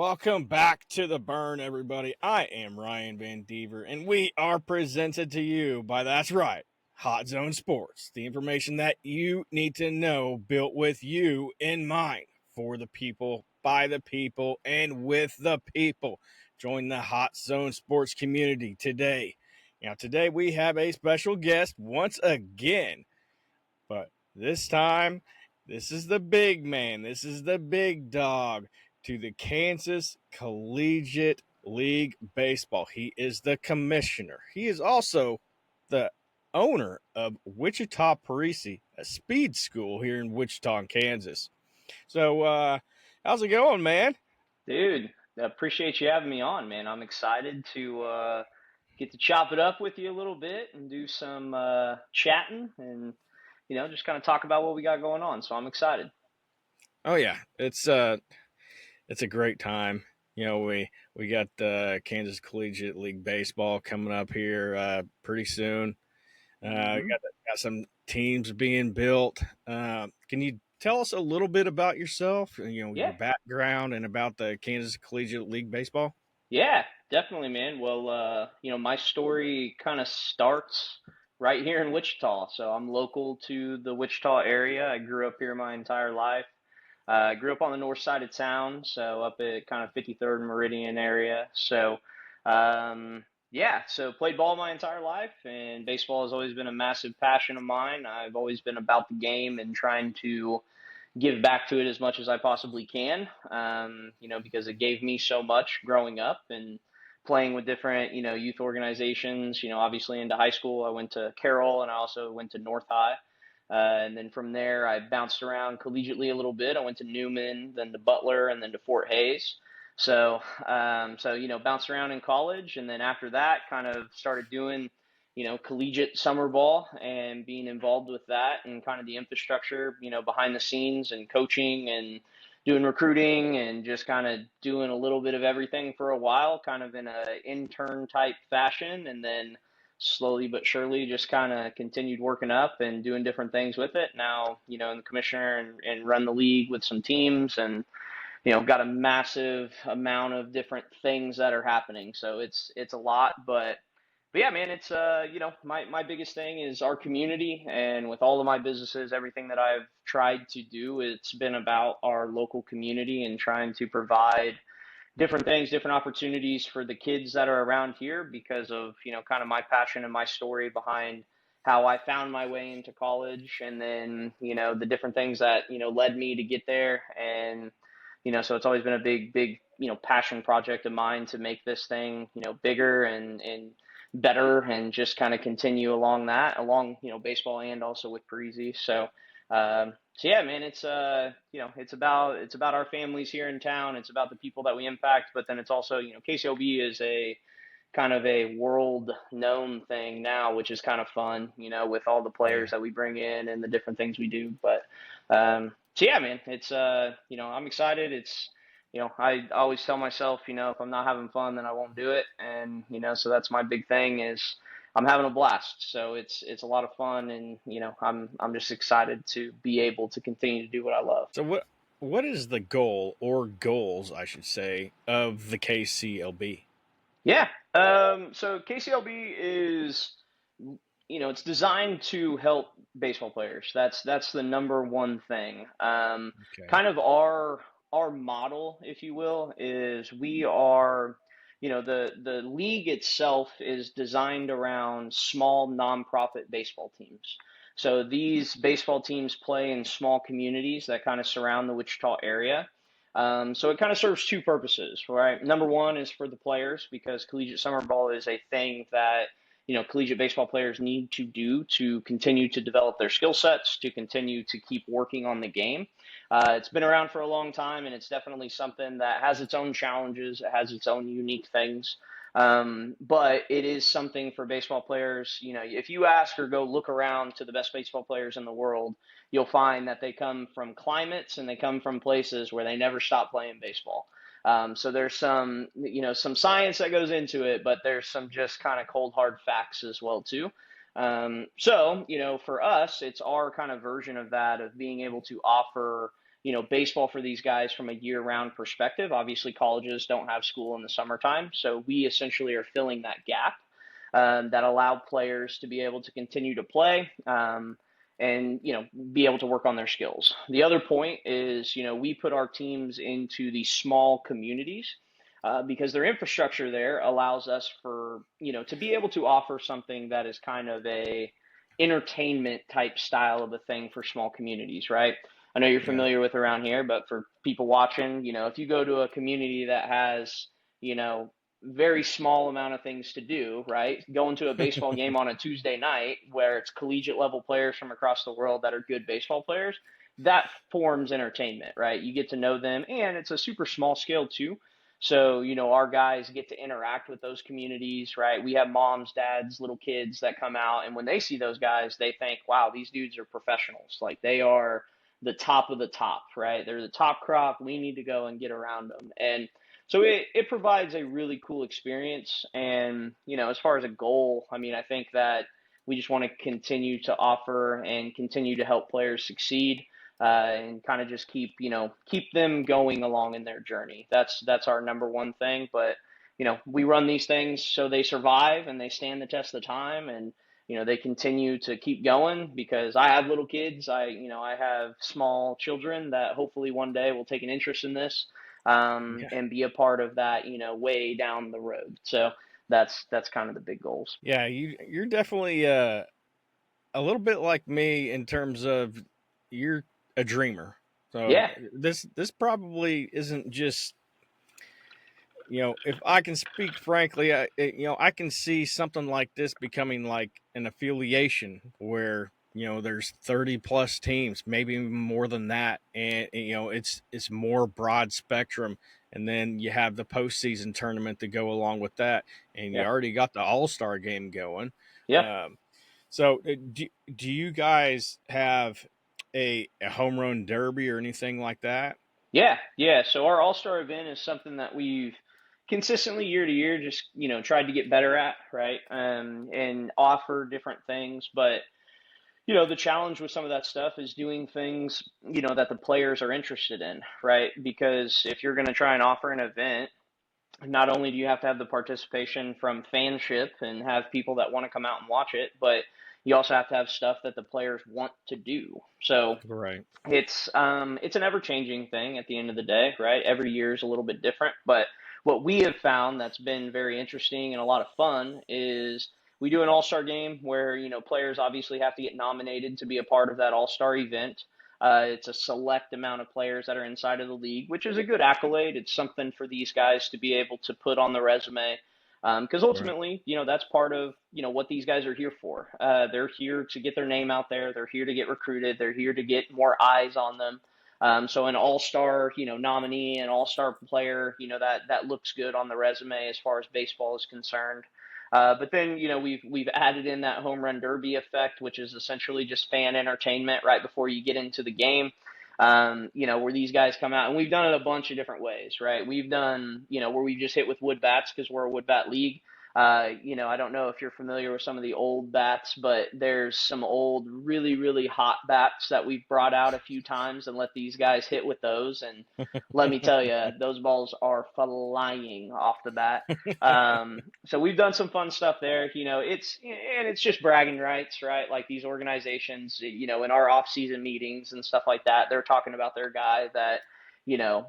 Welcome back to the Burn, everybody. I am Ryan Van Dever, and we are presented to you by, that's right, Hot Zone Sports. The information that you need to know, built with you in mind, for the people, by the people, and with the people. Join the Hot Zone Sports community today. Now, today we have a special guest once again, but this time, this is the big man. This is the big dog to the Kansas Collegiate League Baseball. He is the commissioner. He is also the owner of Wichita Parisi, a speed school here in Wichita, Kansas. So, how's it going, man? Dude, I appreciate you having me on, man. I'm excited to get to chop it up with you a little bit and do some chatting and just kind of talk about what we got going on. So I'm excited. Oh yeah, it's a great time. We got the Kansas Collegiate League Baseball coming up here pretty soon. hmm Got some teams being built. Can you tell us a little bit about yourself? Yeah, Your background and about the Kansas Collegiate League Baseball. yeah, definitely, man. Well, my story kind of starts right here in Wichita. So I'm local to the Wichita area. I grew up here my entire life. I grew up on the north side of town, so up at kind of 53rd Meridian area. So, yeah, so played ball my entire life, and baseball has always been a massive passion of mine. I've always been about the game and trying to give back to it as much as I possibly can, because it gave me so much growing up and playing with different, youth organizations. Obviously into high school, I went to Carroll and I also went to North High. And then from there, I bounced around collegiately a little bit. I went to Newman, then to Butler, and then to Fort Hayes. So bounced around in college, and then after that, kind of started doing, collegiate summer ball and being involved with that and kind of the infrastructure, behind the scenes and coaching and doing recruiting and just kind of doing a little bit of everything for a while, kind of in a intern type fashion, and then slowly but surely just kind of continued working up and doing different things with it. Now, I'm the commissioner and run the league with some teams and got a massive amount of different things that are happening. So it's a lot, but yeah, man, it's my biggest thing is our community, and with all of my businesses, everything that I've tried to do, it's been about our local community and trying to provide different things, different opportunities for the kids that are around here because of, kind of my passion and my story behind how I found my way into college and then, the different things that, led me to get there. And, so it's always been a big, passion project of mine to make this thing, bigger and better and just kind of continue along, baseball and also with Parisi. So yeah, man, it's about our families here in town. It's about the people that we impact, but then it's also, KCLB is a kind of a world known thing now, which is kind of fun, with all the Yeah. players that we bring in and the different things we do. So yeah, man, it's I'm excited. I always tell myself, if I'm not having fun, then I won't do it. And, so that's my big thing is I'm having a blast. So it's a lot of fun, and, I'm just excited to be able to continue to do what I love. So what is the goal or goals, I should say, of the KCLB? Yeah. So KCLB is, it's designed to help baseball players. That's the number one thing. Okay. Kind of our model, if you will, is we are, the league itself is designed around small nonprofit baseball teams. So these baseball teams play in small communities that kind of surround the Wichita area. So it kind of serves two purposes, right? Number one is for the players because collegiate summer ball is a thing that collegiate baseball players need to do to continue to develop their skill sets, to continue to keep working on the game. It's been around for a long time, and it's definitely something that has its own challenges. It has its own unique things. But it is something for baseball players. If you ask or go look around to the best baseball players in the world, you'll find that they come from climates and they come from places where they never stop playing baseball. So there's some science that goes into it, but there's some just kind of cold hard facts as well too. So for us, it's our kind of version of that of being able to offer baseball for these guys from a year-round perspective. Obviously, colleges don't have school in the summertime, so we essentially are filling that gap that allow players to be able to continue to play. And be able to work on their skills. The other point is, we put our teams into these small communities because their infrastructure there allows us for to be able to offer something that is kind of a entertainment type style of a thing for small communities, right? I know you're Yeah. familiar with around here, but for people watching, if you go to a community that has, you know, very small amount of things to do, right? Going to a baseball game on a Tuesday night where it's collegiate level players from across the world that are good baseball players, that forms entertainment, right? You get to know them, and it's a super small scale too. So, our guys get to interact with those communities, right? We have moms, dads, little kids that come out, and when they see those guys, they think, wow, these dudes are professionals. Like they are the top of the top, right? They're the top crop. We need to go and get around them. And so it provides a really cool experience. And, as far as a goal, I mean, I think that we just want to continue to offer and continue to help players succeed and kind of just keep them going along in their journey. That's our number one thing. But we run these things so they survive and they stand the test of time, and they continue to keep going because I have little kids. I have small children that hopefully one day will take an interest in this Yeah. and be a part of that, way down the road. So that's kind of the big goals. Yeah, you're definitely a little bit like me in terms of you're a dreamer. So Yeah, this probably isn't just, if I can speak frankly, I can see something like this becoming like an affiliation where there's 30 plus teams, maybe even more than that, and it's more broad spectrum, and then you have the postseason tournament to go along with that, and you yeah, already got the All Star game going. yeah. Um, so do you guys have a home run derby or anything like that? Yeah, yeah. So our All-Star event is something that we've consistently year to year just, tried to get better at, right? And offer different things. But, the challenge with some of that stuff is doing things, that the players are interested in, right? Because if you're going to try and offer an event, not only do you have to have the participation from fanship and have people that want to come out and watch it, but you also have to have stuff that the players want to do. So Right. it's an ever changing thing at the end of the day, right? Every year is a little bit different, but what we have found that's been very interesting and a lot of fun is we do an all-star game where players obviously have to get nominated to be a part of that all-star event. It's a select amount of players that are inside of the league, which is a good accolade. It's something for these guys to be able to put on the resume because Right. ultimately, that's part of what these guys are here for. They're here to get their name out there. They're here to get recruited. They're here to get more eyes on them. So an all-star, nominee, an all-star player, that looks good on the resume as far as baseball is concerned. But then, we've added in that home run derby effect, which is essentially just fan entertainment right before you get into the game. Where these guys come out, and we've done it a bunch of different ways, right? We've done, where we just hit with wood bats because we're a wood bat league. I don't know if you're familiar with some of the old bats, but there's some old, really, really hot bats that we've brought out a few times and let these guys hit with those. And let me tell you, those balls are flying off the bat. So we've done some fun stuff there. It's just bragging rights, right? Like these organizations, in our off-season meetings and stuff like that, they're talking about their guy that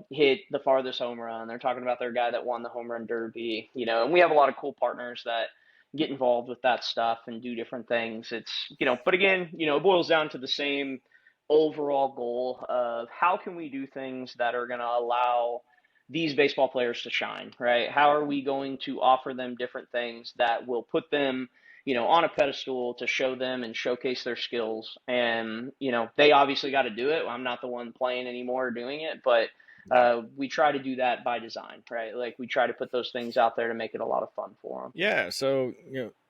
hit the farthest home run. They're talking about their guy that won the home run derby, and we have a lot of cool partners that get involved with that stuff and do different things. But again, it boils down to the same overall goal of how can we do things that are going to allow these baseball players to shine, right? How are we going to offer them different things that will put them on a pedestal to show them and showcase their skills. And, they obviously got to do it. I'm not the one playing anymore or doing it, but Yeah. we try to do that by design, right? Like we try to put those things out there to make it a lot of fun for them. Yeah, so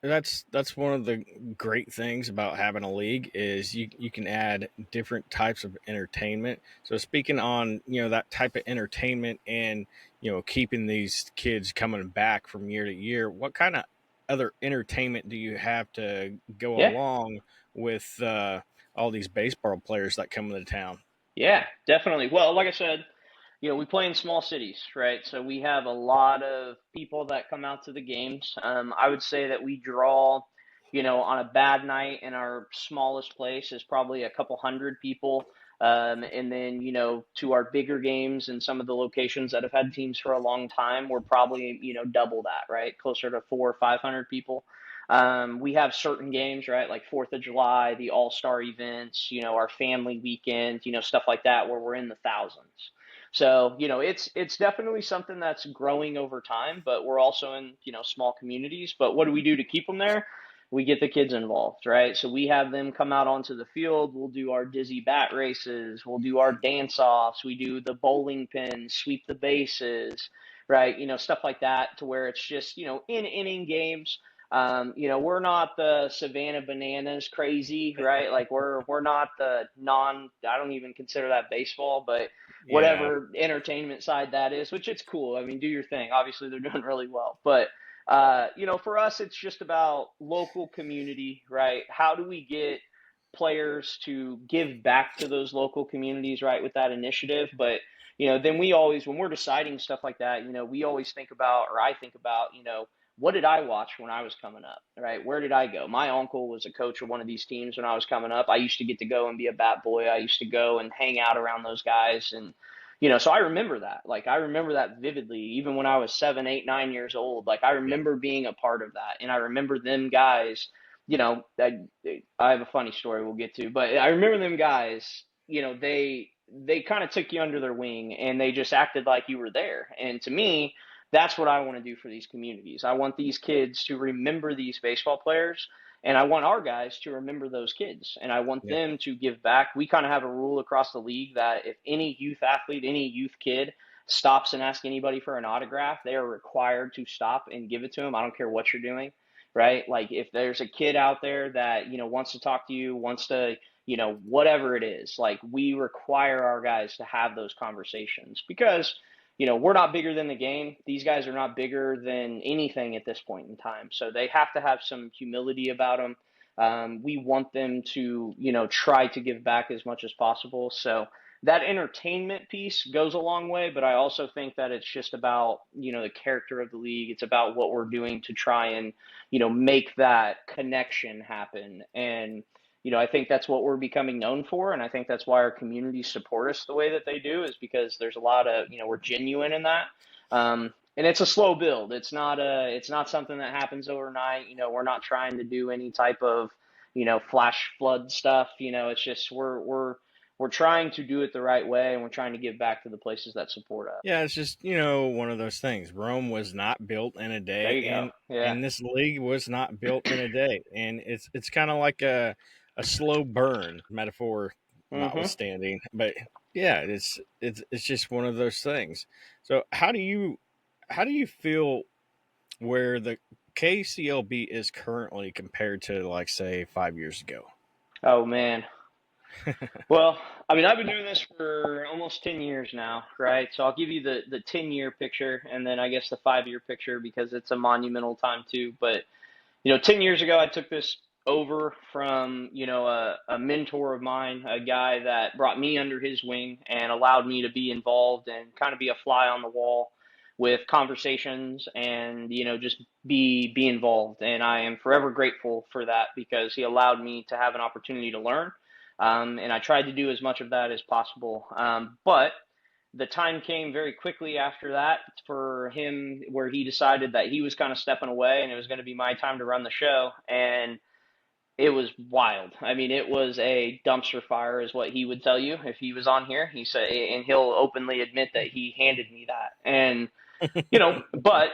that's one of the great things about having a league is you can add different types of entertainment. So speaking on that type of entertainment and keeping these kids coming back from year to year, what kind of other entertainment do you have to go Yeah. along with all these baseball players that come into town? Yeah, definitely. Well, like I said, we play in small cities, right? So we have a lot of people that come out to the games. I would say that we draw, on a bad night in our smallest place is probably a couple hundred people. And then, to our bigger games and some of the locations that have had teams for a long time, we're probably, double that, right? Closer to 400 or 500 people. We have certain games, right? Like 4th of July, the All-Star events, our family weekend, stuff like that, where we're in the thousands. So, it's definitely something that's growing over time, but we're also in, small communities. But what do we do to keep them there? We get the kids involved, right? So we have them come out onto the field. We'll do our dizzy bat races. We'll do our dance offs. We do the bowling pins, sweep the bases, right? Stuff like that to where it's just, in inning games. We're not the Savannah Bananas crazy, right? Like we're not the I don't even consider that baseball, but Yeah. whatever entertainment side that is, which it's cool. I mean, do your thing. Obviously, they're doing really well. But, for us, it's just about local community, right? How do we get players to give back to those local communities, right, with that initiative? But, then we always, when we're deciding stuff like that, we always think about, or I think about, what did I watch when I was coming up, right? Where did I go? My uncle was a coach of one of these teams when I was coming up. I used to get to go and be a bat boy. I used to go and hang out around those guys. And, so I remember that. Like, I remember that vividly, even when I was 7, 8, 9 years old. Like, I Yeah. remember being a part of that. And I remember them guys, I have a funny story we'll get to, but I remember them guys, they kind of took you under their wing and they just acted like you were there. And to me, that's what I want to do for these communities. I want these kids to remember these baseball players, and I want our guys to remember those kids, and I want Yeah. them to give back. We kind of have a rule across the league that if any youth athlete, any youth kid stops and asks anybody for an autograph, they are required to stop and give it to them. I don't care what you're doing, right? Like if there's a kid out there that, wants to talk to you, wants to, whatever it is, like we require our guys to have those conversations because we're not bigger than the game. These guys are not bigger than anything at this point in time. So they have to have some humility about them. We want them to, try to give back as much as possible. So that entertainment piece goes a long way, but I also think that it's just about, the character of the league. It's about what we're doing to try and, make that connection happen. And I think that's what we're becoming known for, and I think that's why our communities support us the way that they do, is because there's a lot of, we're genuine in that. And it's a slow build. It's not something that happens overnight. We're not trying to do any type of, flash flood stuff. It's just we're trying to do it the right way, and we're trying to give back to the places that support us. Yeah, it's just, one of those things. Rome was not built in a There day, you go. Yeah. and this league was not built in a day. And it's kind of like a slow burn metaphor Mm-hmm. notwithstanding. But yeah, it's just one of those things. So how do you feel where the KCLB is currently compared to, like, say, 5 years ago? Oh man. Well, I mean, I've been doing this for almost 10 years now, right? So I'll give you the 10-year picture and then I guess the 5-year picture because it's a monumental time too. But, 10 years ago, I took this over from, a mentor of mine, a guy that brought me under his wing and allowed me to be involved and kind of be a fly on the wall with conversations and, just be involved. And I am forever grateful for that because he allowed me to have an opportunity to learn. And I tried to do as much of that as possible. But the time came very quickly after that for him where he decided that he was kind of stepping away and it was going to be my time to run the show. And it was wild. I mean, it was a dumpster fire, is what he would tell you if he was on here. He said, and he'll openly admit that he handed me that. And but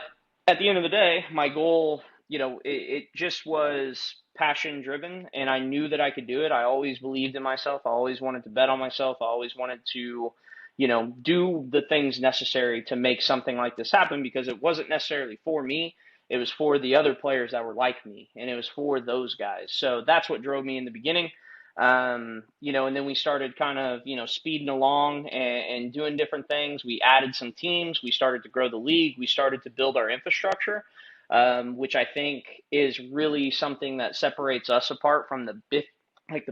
at the end of the day, my goal, it just was passion driven and I knew that I could do it. I always believed in myself. I always wanted to bet on myself. I always wanted to, do the things necessary to make something like this happen because it wasn't necessarily for me. It was for the other players that were like me and it was for those guys. So that's what drove me in the beginning. And then we started kind of, speeding along and doing different things. We added some teams. We started to grow the league. We started to build our infrastructure, which I think is really something that separates us apart from the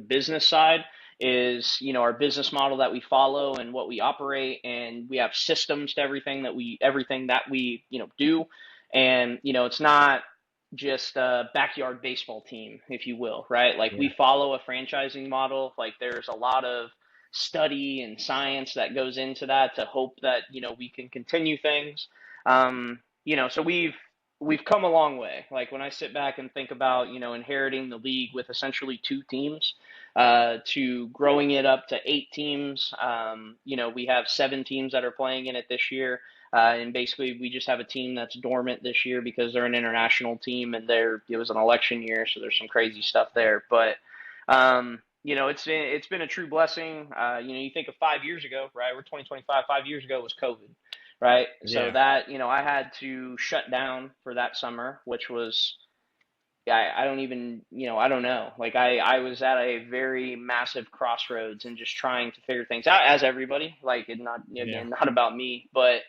business side. is, our business model that we follow and what we operate, and we have systems to everything that we do. And it's not just a backyard baseball team, if you will, right? Like, we Yeah. follow a franchising model. Like, there's a lot of study and science that goes into that to hope that we can continue things. So we've come a long way. Like, when I sit back and think about inheriting the league with essentially two teams, to growing it up to 8 teams. We have 7 teams that are playing in it this year. And basically, we just have a team that's dormant this year because they're an international team, and it was an election year, so there's some crazy stuff there. But it's been a true blessing. You think of 5 years ago, right? We're 2025. 5 years ago was COVID, right? So Yeah. that I had to shut down for that summer, which was, I don't even, I don't know. Like, I was at a very massive crossroads and just trying to figure things out, as everybody, like, it not, Yeah. again, not about me, but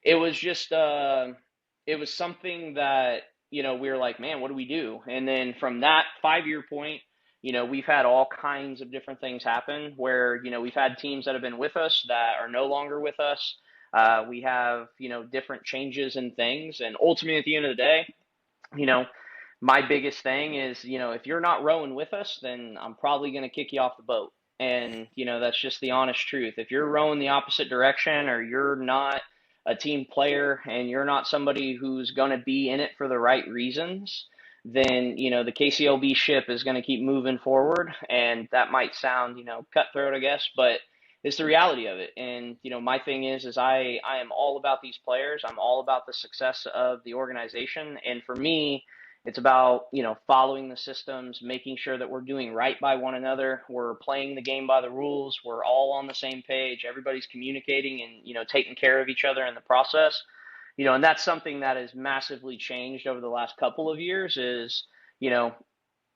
it was just, it was something that, we were like, man, what do we do? And then from that 5 year point, we've had all kinds of different things happen where, we've had teams that have been with us that are no longer with us. We have, different changes and things. And ultimately, at the end of the day, you know, my biggest thing is, if you're not rowing with us, then I'm probably going to kick you off the boat. And, that's just the honest truth. If you're rowing the opposite direction, or you're not a team player and you're not somebody who's going to be in it for the right reasons, then, the KCLB ship is going to keep moving forward. And that might sound, cutthroat, I guess, but it's the reality of it. And, my thing is I am all about these players. I'm all about the success of the organization. And for me, it's about, following the systems, making sure that we're doing right by one another. We're playing the game by the rules. We're all on the same page. Everybody's communicating and, taking care of each other in the process. And that's something that has massively changed over the last couple of years is, you know,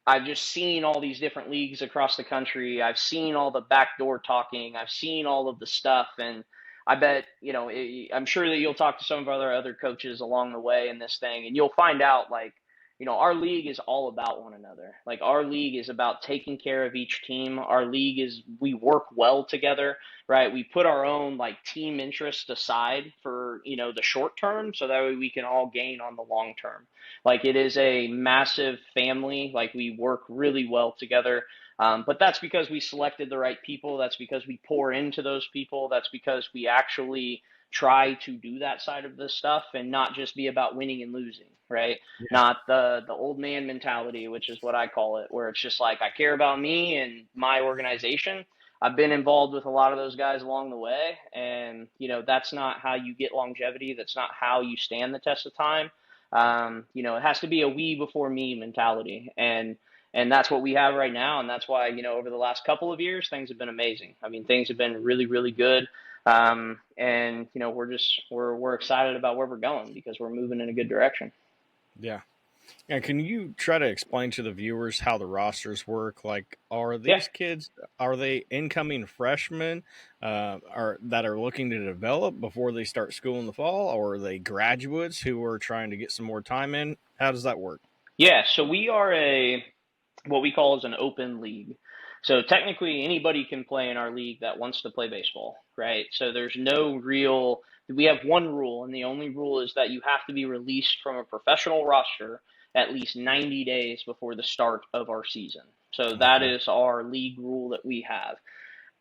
I've just seen all these different leagues across the country. I've seen all the backdoor talking. I've seen all of the stuff. And I bet, I'm sure that you'll talk to some of our other coaches along the way in this thing, and you'll find out, like, our league is all about one another. Like, our league is about taking care of each team. Our league is, we work well together, right? We put our own, like, team interest aside for, the short term, so that way we can all gain on the long term. Like, it is a massive family. Like, we work really well together. But that's because we selected the right people. That's because we pour into those people. That's because we actually try to do that side of this stuff and not just be about winning and losing, right? Yeah. Not the old man mentality, which is what I call it, where it's just like, I care about me and my organization. I've been involved with a lot of those guys along the way, and that's not how you get longevity. That's not how you stand the test of time. It has to be a we before me mentality, and that's what we have right now, and that's why over the last couple of years things have been amazing. I mean, things have been really, really good, and we're excited about where we're going because we're moving in a good direction. Yeah. Yeah, can you try to explain to the viewers how the rosters work? Like, are Yeah. these kids, are they incoming freshmen, are that are looking to develop before they start school in the fall, or are they graduates who are trying to get some more time in? How does that work? Yeah, so we are what we call is an open league. So technically anybody can play in our league that wants to play baseball, right? So there's no real, we have one rule, and the only rule is that you have to be released from a professional roster at least 90 days before the start of our season. So that Okay. is our league rule that we have.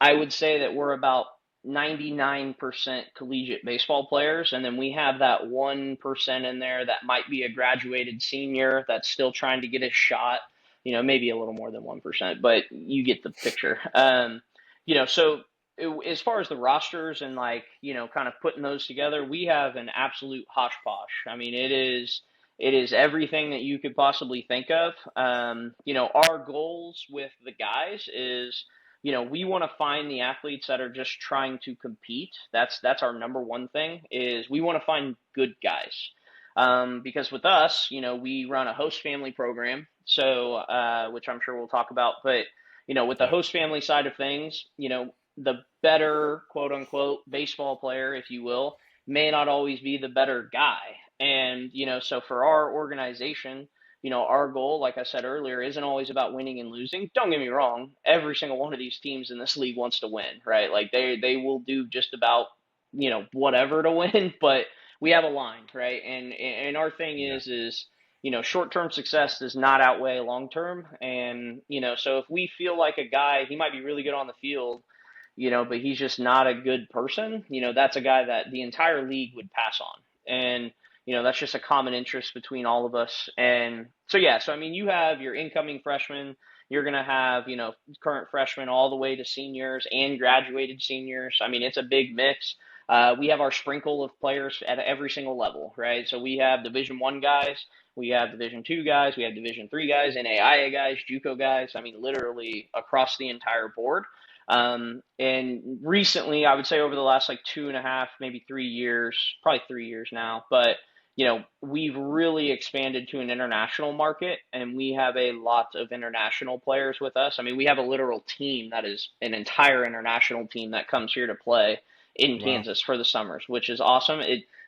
I would say that we're about 99% collegiate baseball players, and then we have that 1% in there that might be a graduated senior that's still trying to get his shot. Maybe a little more than 1%, but you get the picture. So as far as the rosters and, like, kind of putting those together, we have an absolute hosh posh. I mean, it is everything that you could possibly think of. Our goals with the guys is, we want to find the athletes that are just trying to compete. That's our number one thing, is we want to find good guys. Because with us, we run a host family program, so which I'm sure we'll talk about. But with the Yeah. host family side of things, the better quote unquote baseball player, if you will, may not always be the better guy. And so for our organization, our goal, like I said earlier, isn't always about winning and losing. Don't get me wrong. Every single one of these teams in this league wants to win, right? Like they will do just about, whatever to win, but we have a line, right? And our thing Yeah. is, short-term success does not outweigh long-term. And, so if we feel like a guy, he might be really good on the field, but he's just not a good person, that's a guy that the entire league would pass on. And, that's just a common interest between all of us. And so, yeah, so I mean, you have your incoming freshmen, you're going to have, current freshmen all the way to seniors and graduated seniors. I mean, it's a big mix. We have our sprinkle of players at every single level, right? So we have Division I guys, we have Division II guys, we have Division III guys, NAIA guys, JUCO guys. I mean, literally across the entire board. And recently, I would say over the last like 2.5, maybe 3 years, probably 3 years now, but we've really expanded to an international market, and we have a lot of international players with us. I mean, we have a literal team that is an entire international team that comes here to play in Wow. Kansas for the summers, which is awesome.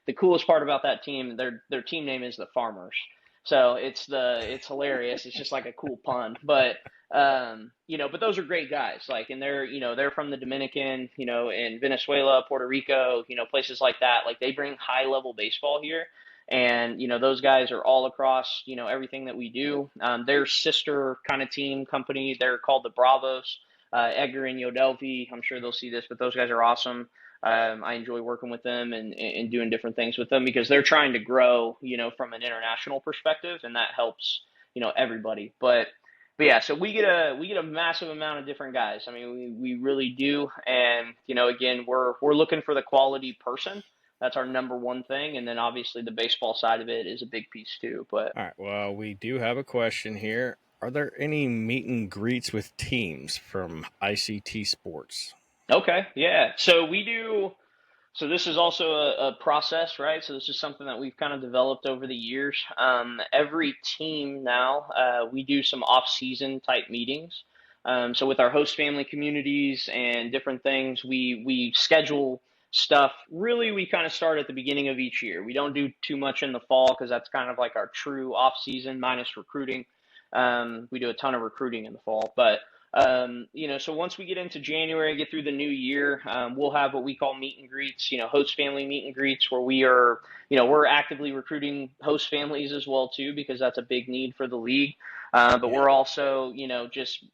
The coolest part about that team, their team name is the Farmers. So it's hilarious. It's just like a cool pun, but but those are great guys. Like, and they're from the Dominican, in Venezuela, Puerto Rico, places like that. Like, they bring high level baseball here. And, those guys are all across, everything that we do. Their sister kind of team company, they're called the Bravos, Edgar and Yodelvi. I'm sure they'll see this, but those guys are awesome. I enjoy working with them and doing different things with them because they're trying to grow, from an international perspective, and that helps, everybody. But yeah, so we get a massive amount of different guys. I mean, we really do, and again, we're looking for the quality person. That's our number one thing, and then obviously the baseball side of it is a big piece too. But All right. Well, we do have a question here. Are there any meet and greets with teams from ICT Sports? okay, yeah. So we do. So this is also a process, right? So this is something that we've kind of developed over the years. Every team now, we do some off-season type meetings. So with our host family communities and different things, we schedule stuff. Really, we kind of start at the beginning of each year. We don't do too much in the fall because that's kind of like our true off-season minus recruiting. We do a ton of recruiting in the fall, but so once we get into January, get through the new year, we'll have what we call meet and greets, host family meet and greets where we're actively recruiting host families as well too, because that's a big need for the league. But Yeah. we're also, just,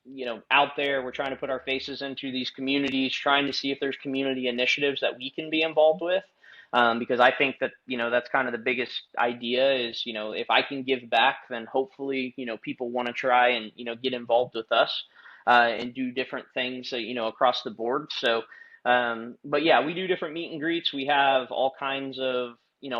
out there, we're trying to put our faces into these communities, trying to see if there's community initiatives that we can be involved with. Because I think that, that's kind of the biggest idea is, if I can give back, then hopefully, people want to try and, get involved with us and do different things, across the board. So, but yeah, we do different meet and greets. We have all kinds of,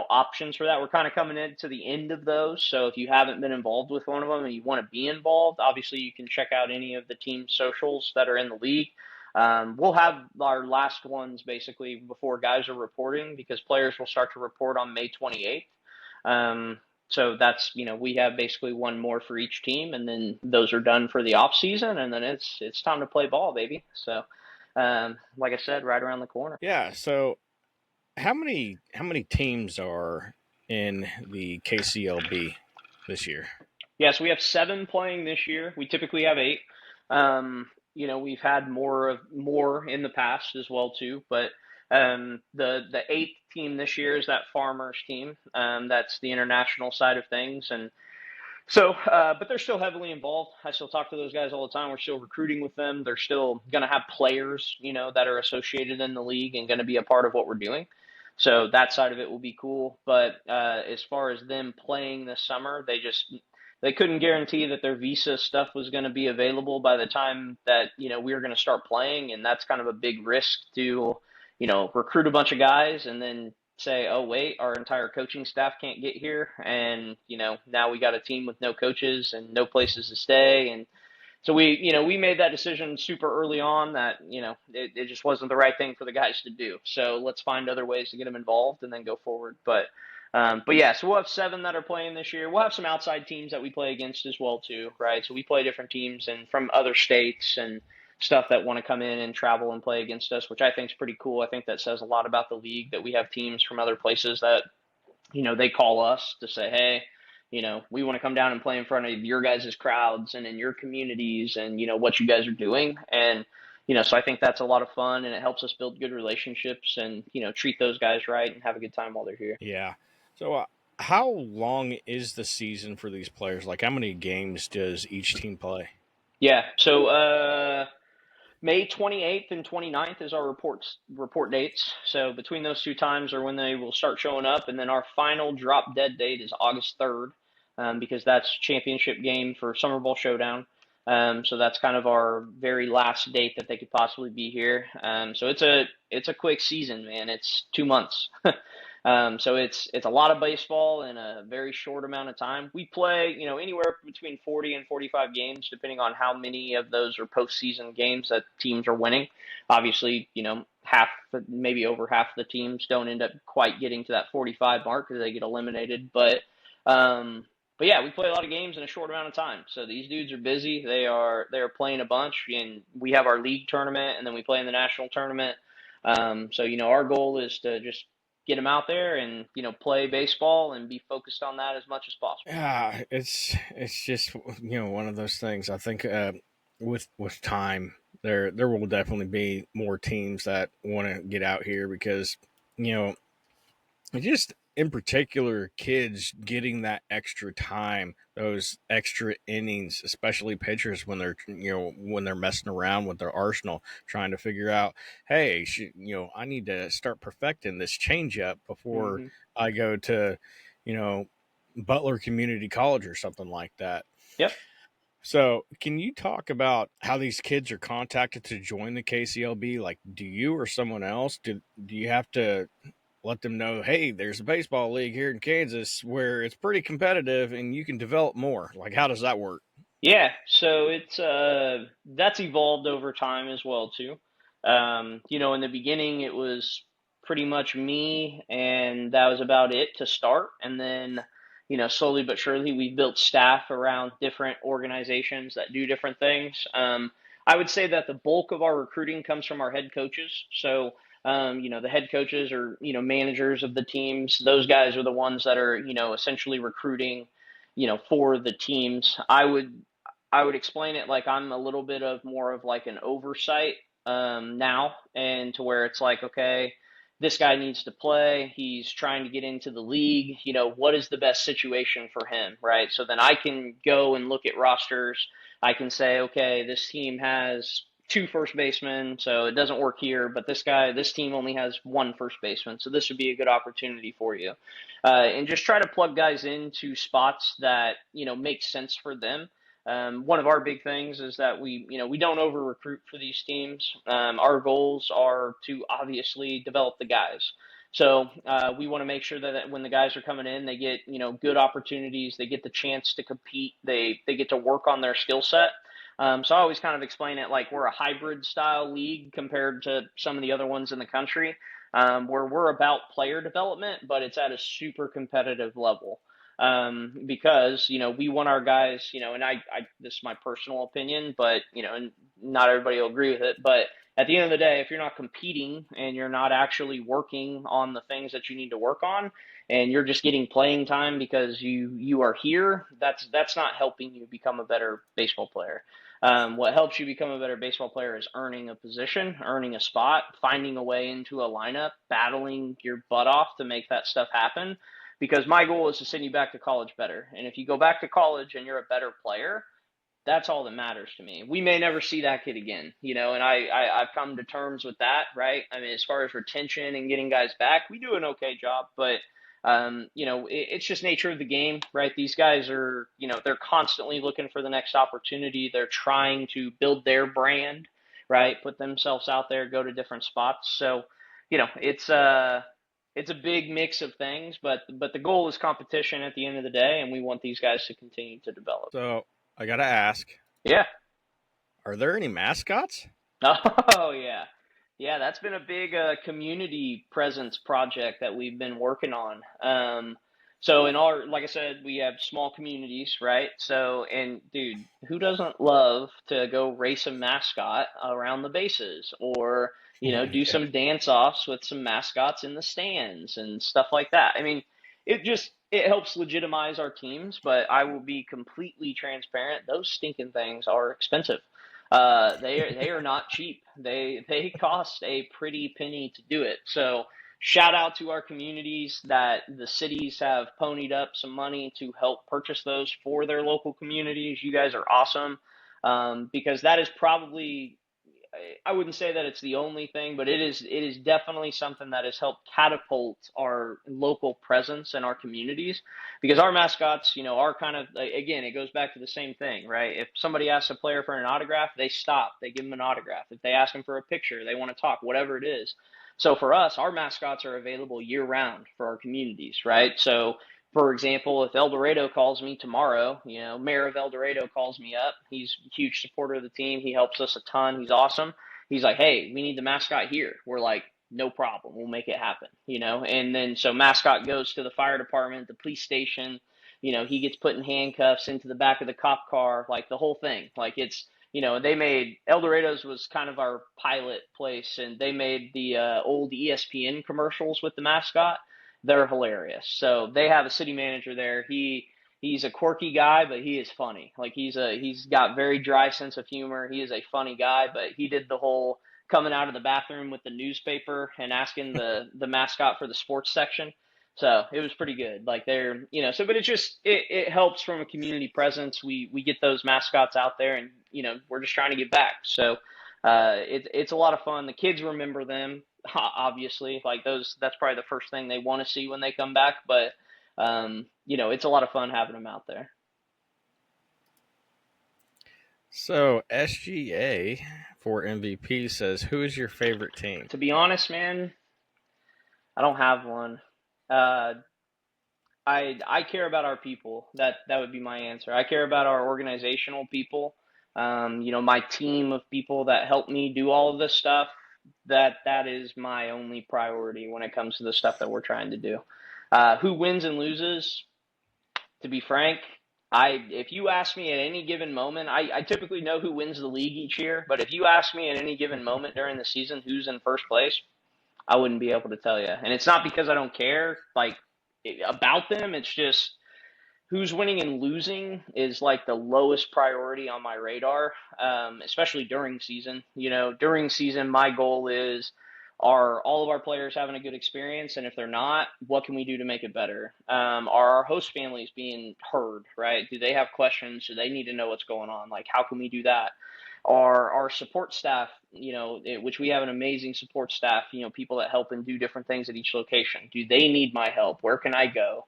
options for that. We're kind of coming into the end of those. So if you haven't been involved with one of them and you want to be involved, obviously you can check out any of the team socials that are in the league. We'll have our last ones basically before guys are reporting because players will start to report on May 28th. So that's, we have basically one more for each team, and then those are done for the off season, and then it's time to play ball, baby. So, like I said, right around the corner. Yeah. So how many teams are in the KCLB this year? Yeah, so we have 7 playing this year. We typically have 8. We've had more in the past as well too, but the eighth team this year is that Farmers team. That's the international side of things, and so, but they're still heavily involved. I still talk to those guys all the time. We're still recruiting with them. They're still going to have players, that are associated in the league and going to be a part of what we're doing. So that side of it will be cool. But as far as them playing this summer, they couldn't guarantee that their visa stuff was going to be available by the time that we were going to start playing, and that's kind of a big risk to recruit a bunch of guys and then say, oh wait, our entire coaching staff can't get here, and now we got a team with no coaches and no places to stay, and so we made that decision super early on that it just wasn't the right thing for the guys to do. So let's find other ways to get them involved and then go forward. But yeah, so we'll have 7 that are playing this year. We'll have some outside teams that we play against as well too, right? So we play different teams and from other states and stuff that want to come in and travel and play against us, which I think is pretty cool. I think that says a lot about the league that we have teams from other places that they call us to say, hey, we want to come down and play in front of your guys' crowds and in your communities and, what you guys are doing. And, so I think that's a lot of fun and it helps us build good relationships and, treat those guys right and have a good time while they're here. Yeah. So, how long is the season for these players? Like, how many games does each team play? Yeah. So, May 28th and 29th is our report dates. So between those two times are when they will start showing up, and then our final drop dead date is August 3rd, because that's championship game for Summer Bowl Showdown. So that's kind of our very last date that they could possibly be here. So it's a quick season, man. It's 2 months. So it's a lot of baseball in a very short amount of time. We play, anywhere between 40 and 45 games, depending on how many of those are postseason games that teams are winning. Obviously, maybe over half the teams don't end up quite getting to that 45 mark because they get eliminated. But yeah, we play a lot of games in a short amount of time. So these dudes are busy. They are playing a bunch, and we have our league tournament, and then we play in the national tournament. So our goal is to just get them out there and play baseball and be focused on that as much as possible. Yeah, it's just one of those things. I think with time, there will definitely be more teams that want to get out here because you know just in particular kids getting that extra time, those extra innings, especially pitchers when they're when they're messing around with their arsenal trying to figure out, hey, I need to start perfecting this changeup before Hmm. I go to you know Butler Community College or something like that. Yep. So, can you talk about how these kids are contacted to join the KCLB? Like, do you or someone else do you have to let them know, hey, there's a baseball league here in Kansas where it's pretty competitive and you can develop more? Like, how does that work? Yeah, so it's that's evolved over time as well too. In the beginning it was pretty much me and that was about it to start. And then, slowly but surely we built staff around different organizations that do different things. I would say that the bulk of our recruiting comes from our head coaches. So, the head coaches or, managers of the teams, those guys are the ones that are, essentially recruiting, for the teams. I would explain it like I'm a little bit of more of like an oversight now, and to where it's like, okay, this guy needs to play. He's trying to get into the league. What is the best situation for him, right? So then I can go and look at rosters. I can say, okay, this team has two first basemen, so it doesn't work here. But this team only has one first baseman, so this would be a good opportunity for you. And just try to plug guys into spots that make sense for them. One of our big things is that we don't over recruit for these teams. Our goals are to obviously develop the guys. So we want to make sure that when the guys are coming in, they get good opportunities. They get the chance to compete. They get to work on their skill set. So I always kind of explain it like we're a hybrid style league compared to some of the other ones in the country, where we're about player development, but it's at a super competitive level. Because we want our guys, and I this is my personal opinion, but and not everybody will agree with it. But at the end of the day, if you're not competing and you're not actually working on the things that you need to work on, and you're just getting playing time because you are here, that's not helping you become a better baseball player. What helps you become a better baseball player is earning a position, earning a spot, finding a way into a lineup, battling your butt off to make that stuff happen. Because my goal is to send you back to college better. And if you go back to college and you're a better player, that's all that matters to me. We may never see that kid again, and I've come to terms with that, right? I mean, as far as retention and getting guys back, we do an okay job, but it's just nature of the game, right? These guys are, they're constantly looking for the next opportunity. They're trying to build their brand, right? Put themselves out there, go to different spots. So, it's a big mix of things, but the goal is competition at the end of the day, and we want these guys to continue to develop. So, I got to ask, Yeah. are there any mascots? Oh yeah, yeah. That's been a big community presence project that we've been working on. So in our, like I said, we have small communities, right? So, and dude, who doesn't love to go race a mascot around the bases, or do Yeah. some dance offs with some mascots in the stands and stuff like that? I mean, it just it helps legitimize our teams, but I will be completely transparent. Those stinking things are expensive. They are not cheap. They cost a pretty penny to do it. So shout out to our communities that the cities have ponied up some money to help purchase those for their local communities. You guys are awesome, because that is probably, I wouldn't say that it's the only thing, but it is definitely something that has helped catapult our local presence in our communities, because our mascots, are kind of, again, it goes back to the same thing, right? If somebody asks a player for an autograph, they stop, they give them an autograph. If they ask them for a picture, they want to talk, whatever it is. So for us, our mascots are available year round for our communities, right? So for example, if El Dorado calls me tomorrow, Mayor of El Dorado calls me up. He's a huge supporter of the team. He helps us a ton. He's awesome. He's like, hey, we need the mascot here. We're like, no problem. We'll make it happen. And then so mascot goes to the fire department, the police station. He gets put in handcuffs into the back of the cop car, like the whole thing. Like they made El Dorado's was kind of our pilot place, and they made the old ESPN commercials with the mascot. They're hilarious. So they have a city manager there. He's a quirky guy, but he is funny. Like he's got very dry sense of humor. He is a funny guy, but he did the whole coming out of the bathroom with the newspaper and asking the mascot for the sports section. So it was pretty good. Like so, but it helps from a community presence. We get those mascots out there, and we're just trying to get back. So it's a lot of fun. The kids remember them, obviously. Like that's probably the first thing they want to see when they come back. But it's a lot of fun having them out there. So SGA for MVP says, "Who is your favorite team?" To be honest, man, I don't have one. Uh, I care about our people. That would be my answer. I care about our organizational people. My team of people that help me do all of this stuff. That is my only priority when it comes to the stuff that we're trying to do. Who wins and loses? To be frank, if you ask me at any given moment, I typically know who wins the league each year. But if you ask me at any given moment during the season who's in first place, I wouldn't be able to tell you. And it's not because I don't care about them. It's just who's winning and losing is like the lowest priority on my radar, especially during season. During season, my goal is, are all of our players having a good experience? And if they're not, what can we do to make it better? Are our host families being heard, right? Do they have questions? Do they need to know what's going on? Like, how can we do that? Are our support staff, which we have an amazing support staff, people that help and do different things at each location. Do they need my help? Where can I go?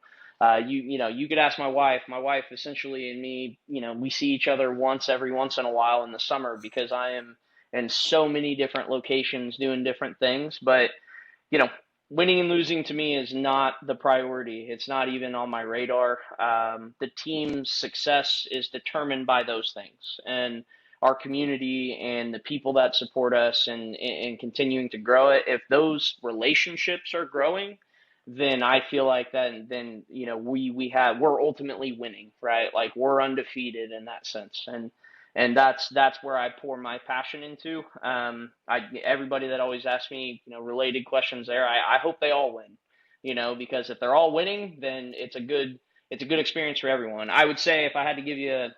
You could ask my wife. My wife essentially and me, we see each other every once in a while in the summer, because I am in so many different locations doing different things. But, you know, winning and losing to me is not the priority. It's not even on my radar. The team's success is determined by those things, and our community and the people that support us, and continuing to grow it. If those relationships are growing, then I feel like then we're ultimately winning, right? Like we're undefeated in that sense. And that's where I pour my passion into. Everybody that always asks me, related questions there, I hope they all win, because if they're all winning, then it's a good experience for everyone. I would say if I had to give you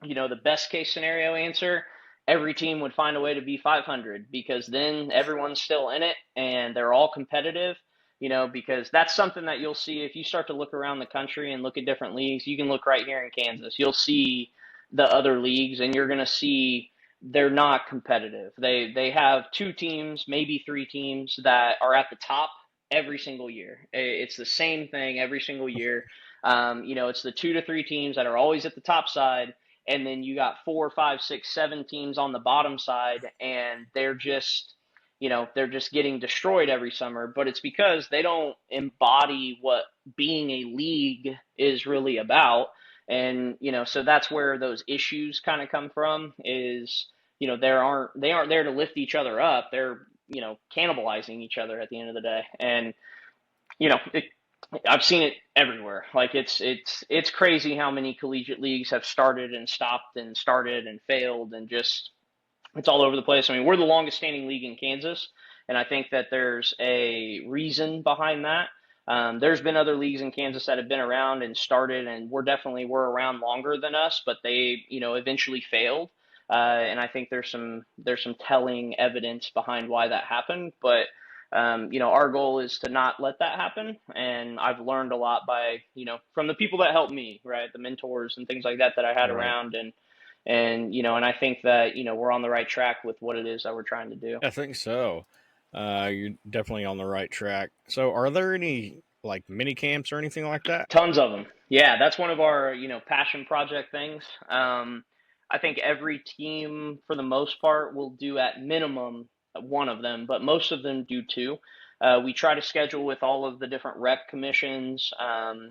the best case scenario answer, every team would find a way to be 500, because then everyone's still in it and they're all competitive, because that's something that you'll see if you start to look around the country and look at different leagues. You can look right here in Kansas. You'll see the other leagues, and you're going to see they're not competitive. They have two teams, maybe three teams that are at the top every single year. It's the same thing every single year. It's the 2 to 3 teams that are always at the top side, and then you got 4, 5, 6, 7 teams on the bottom side, and they're just getting destroyed every summer. But it's because they don't embody what being a league is really about. And so that's where those issues kind of come from. Is they aren't there to lift each other up. They're cannibalizing each other at the end of the day. And it, I've seen it everywhere. Like it's crazy how many collegiate leagues have started and stopped and started and failed, and just it's all over the place. I mean, we're the longest standing league in Kansas, and I think that there's a reason behind that. There's been other leagues in Kansas that have been around and started, and were around longer than us, but they, eventually failed. And I think there's some telling evidence behind why that happened. But our goal is to not let that happen. And I've learned a lot by, from the people that helped me, right? The mentors and things like that I had Right. around. And I think that, we're on the right track with what it is that we're trying to do. I think so. You're definitely on the right track. So, are there any like mini camps or anything like that? Tons of them. Yeah, that's one of our, passion project things. I think every team, for the most part, will do at minimum one of them, but most of them do two. We try to schedule with all of the different rec commissions,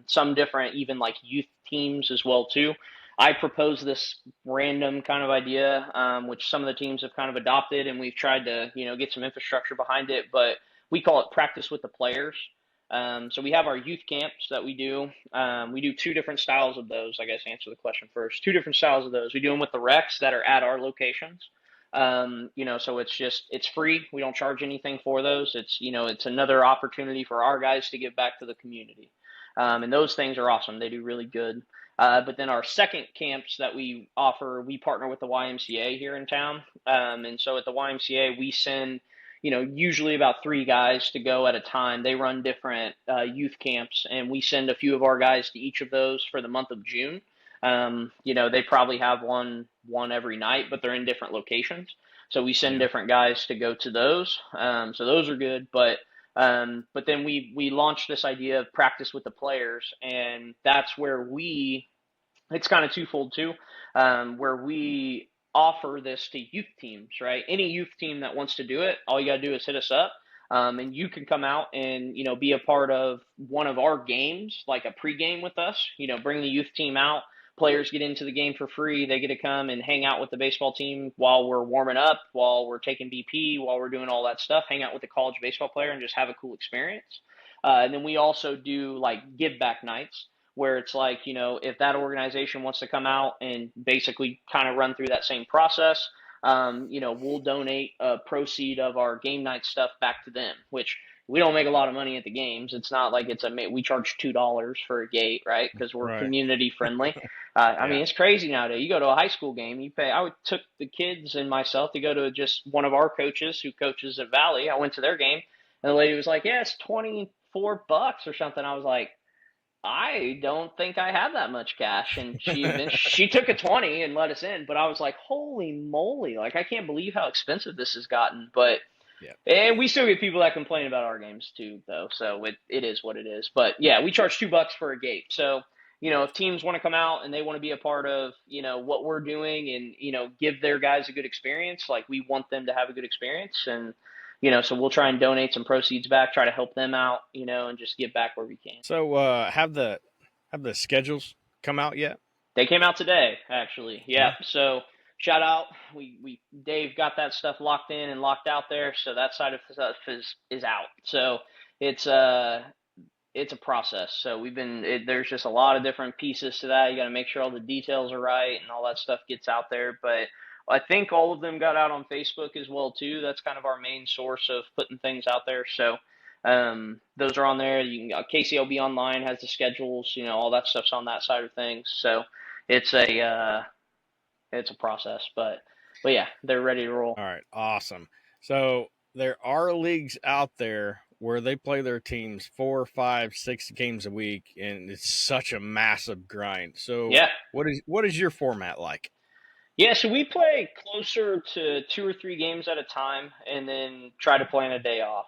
some different, even like youth teams as well too. I proposed this random kind of idea, which some of the teams have kind of adopted, and we've tried to, get some infrastructure behind it. But we call it practice with the players. So we have our youth camps that we do. We do two different styles of those. I guess answer the question first. Two different styles of those. We do them with the recs that are at our locations. So it's free. We don't charge anything for those. It's another opportunity for our guys to give back to the community. And those things are awesome. They do really good. But then our second camps that we offer, we partner with the YMCA here in town. And so at the YMCA, we send usually about three guys to go at a time. They run different youth camps, and we send a few of our guys to each of those for the month of June. They probably have one every night, but they're in different locations. So we send Yeah. different guys to go to those. So those are good, but then we launched this idea of practice with the players, and that's where it's kind of twofold too, where we offer this to youth teams, right? Any youth team that wants to do it, all you got to do is hit us up. And you can come out and, be a part of one of our games, like a pregame with us, bring the youth team out. Players get into the game for free. They get to come and hang out with the baseball team while we're warming up, while we're taking BP, while we're doing all that stuff, hang out with the college baseball player and just have a cool experience. And then we also do like give back nights where it's like, if that organization wants to come out and basically kind of run through that same process, we'll donate a proceed of our game night stuff back to them, which we don't make a lot of money at the games. It's not like we charge $2 for a gate, right? Because we're Right. community friendly. I Yeah. mean, it's crazy nowadays. You go to a high school game, you pay. Took the kids and myself to go to just one of our coaches who coaches at Valley. I went to their game, and the lady was like, "Yeah, it's $24 or something." I was like, I don't think I have that much cash. And she took a 20 and let us in. But I was like, holy moly. Like, I can't believe how expensive this has gotten. But, Yeah. and we still get people that complain about our games too, though. So it is what it is. But yeah, we charge $2 for a gate. So, if teams want to come out and they want to be a part of, what we're doing and, give their guys a good experience, like we want them to have a good experience. And, so we'll try and donate some proceeds back, try to help them out, and just give back where we can. So, have the schedules come out yet? They came out today, actually. Yeah. Yeah. So shout out. We Dave got that stuff locked in and locked out there. So that side of stuff is out. So it's it's a process. So there's just a lot of different pieces to that. You got to make sure all the details are right and all that stuff gets out there. But I think all of them got out on Facebook as well too. That's kind of our main source of putting things out there. So those are on there. You can KCLB online has the schedules. All that stuff's on that side of things. So it's a process, but yeah, they're ready to roll. All right. Awesome. So there are leagues out there where they play their teams 4, 5, 6 games a week, and it's such a massive grind. So Yeah, what is your format like? yeah. So we play closer to 2 or 3 games at a time, and then try to play on a day off.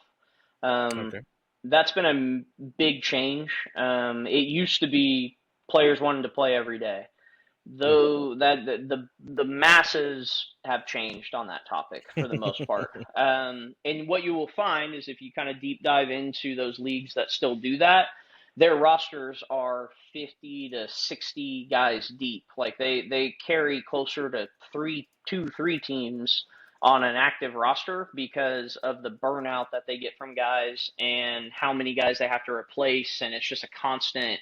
Um, Okay. that's been a big change. It used to be players wanted to play every day. Hmm. Though that the masses have changed on that topic for the most part. And what you will find is if you kind of deep dive into those leagues that still do that, their rosters are 50 to 60 guys deep. Like they carry closer to three teams on an active roster because of the burnout that they get from guys and how many guys they have to replace, and it's just a constant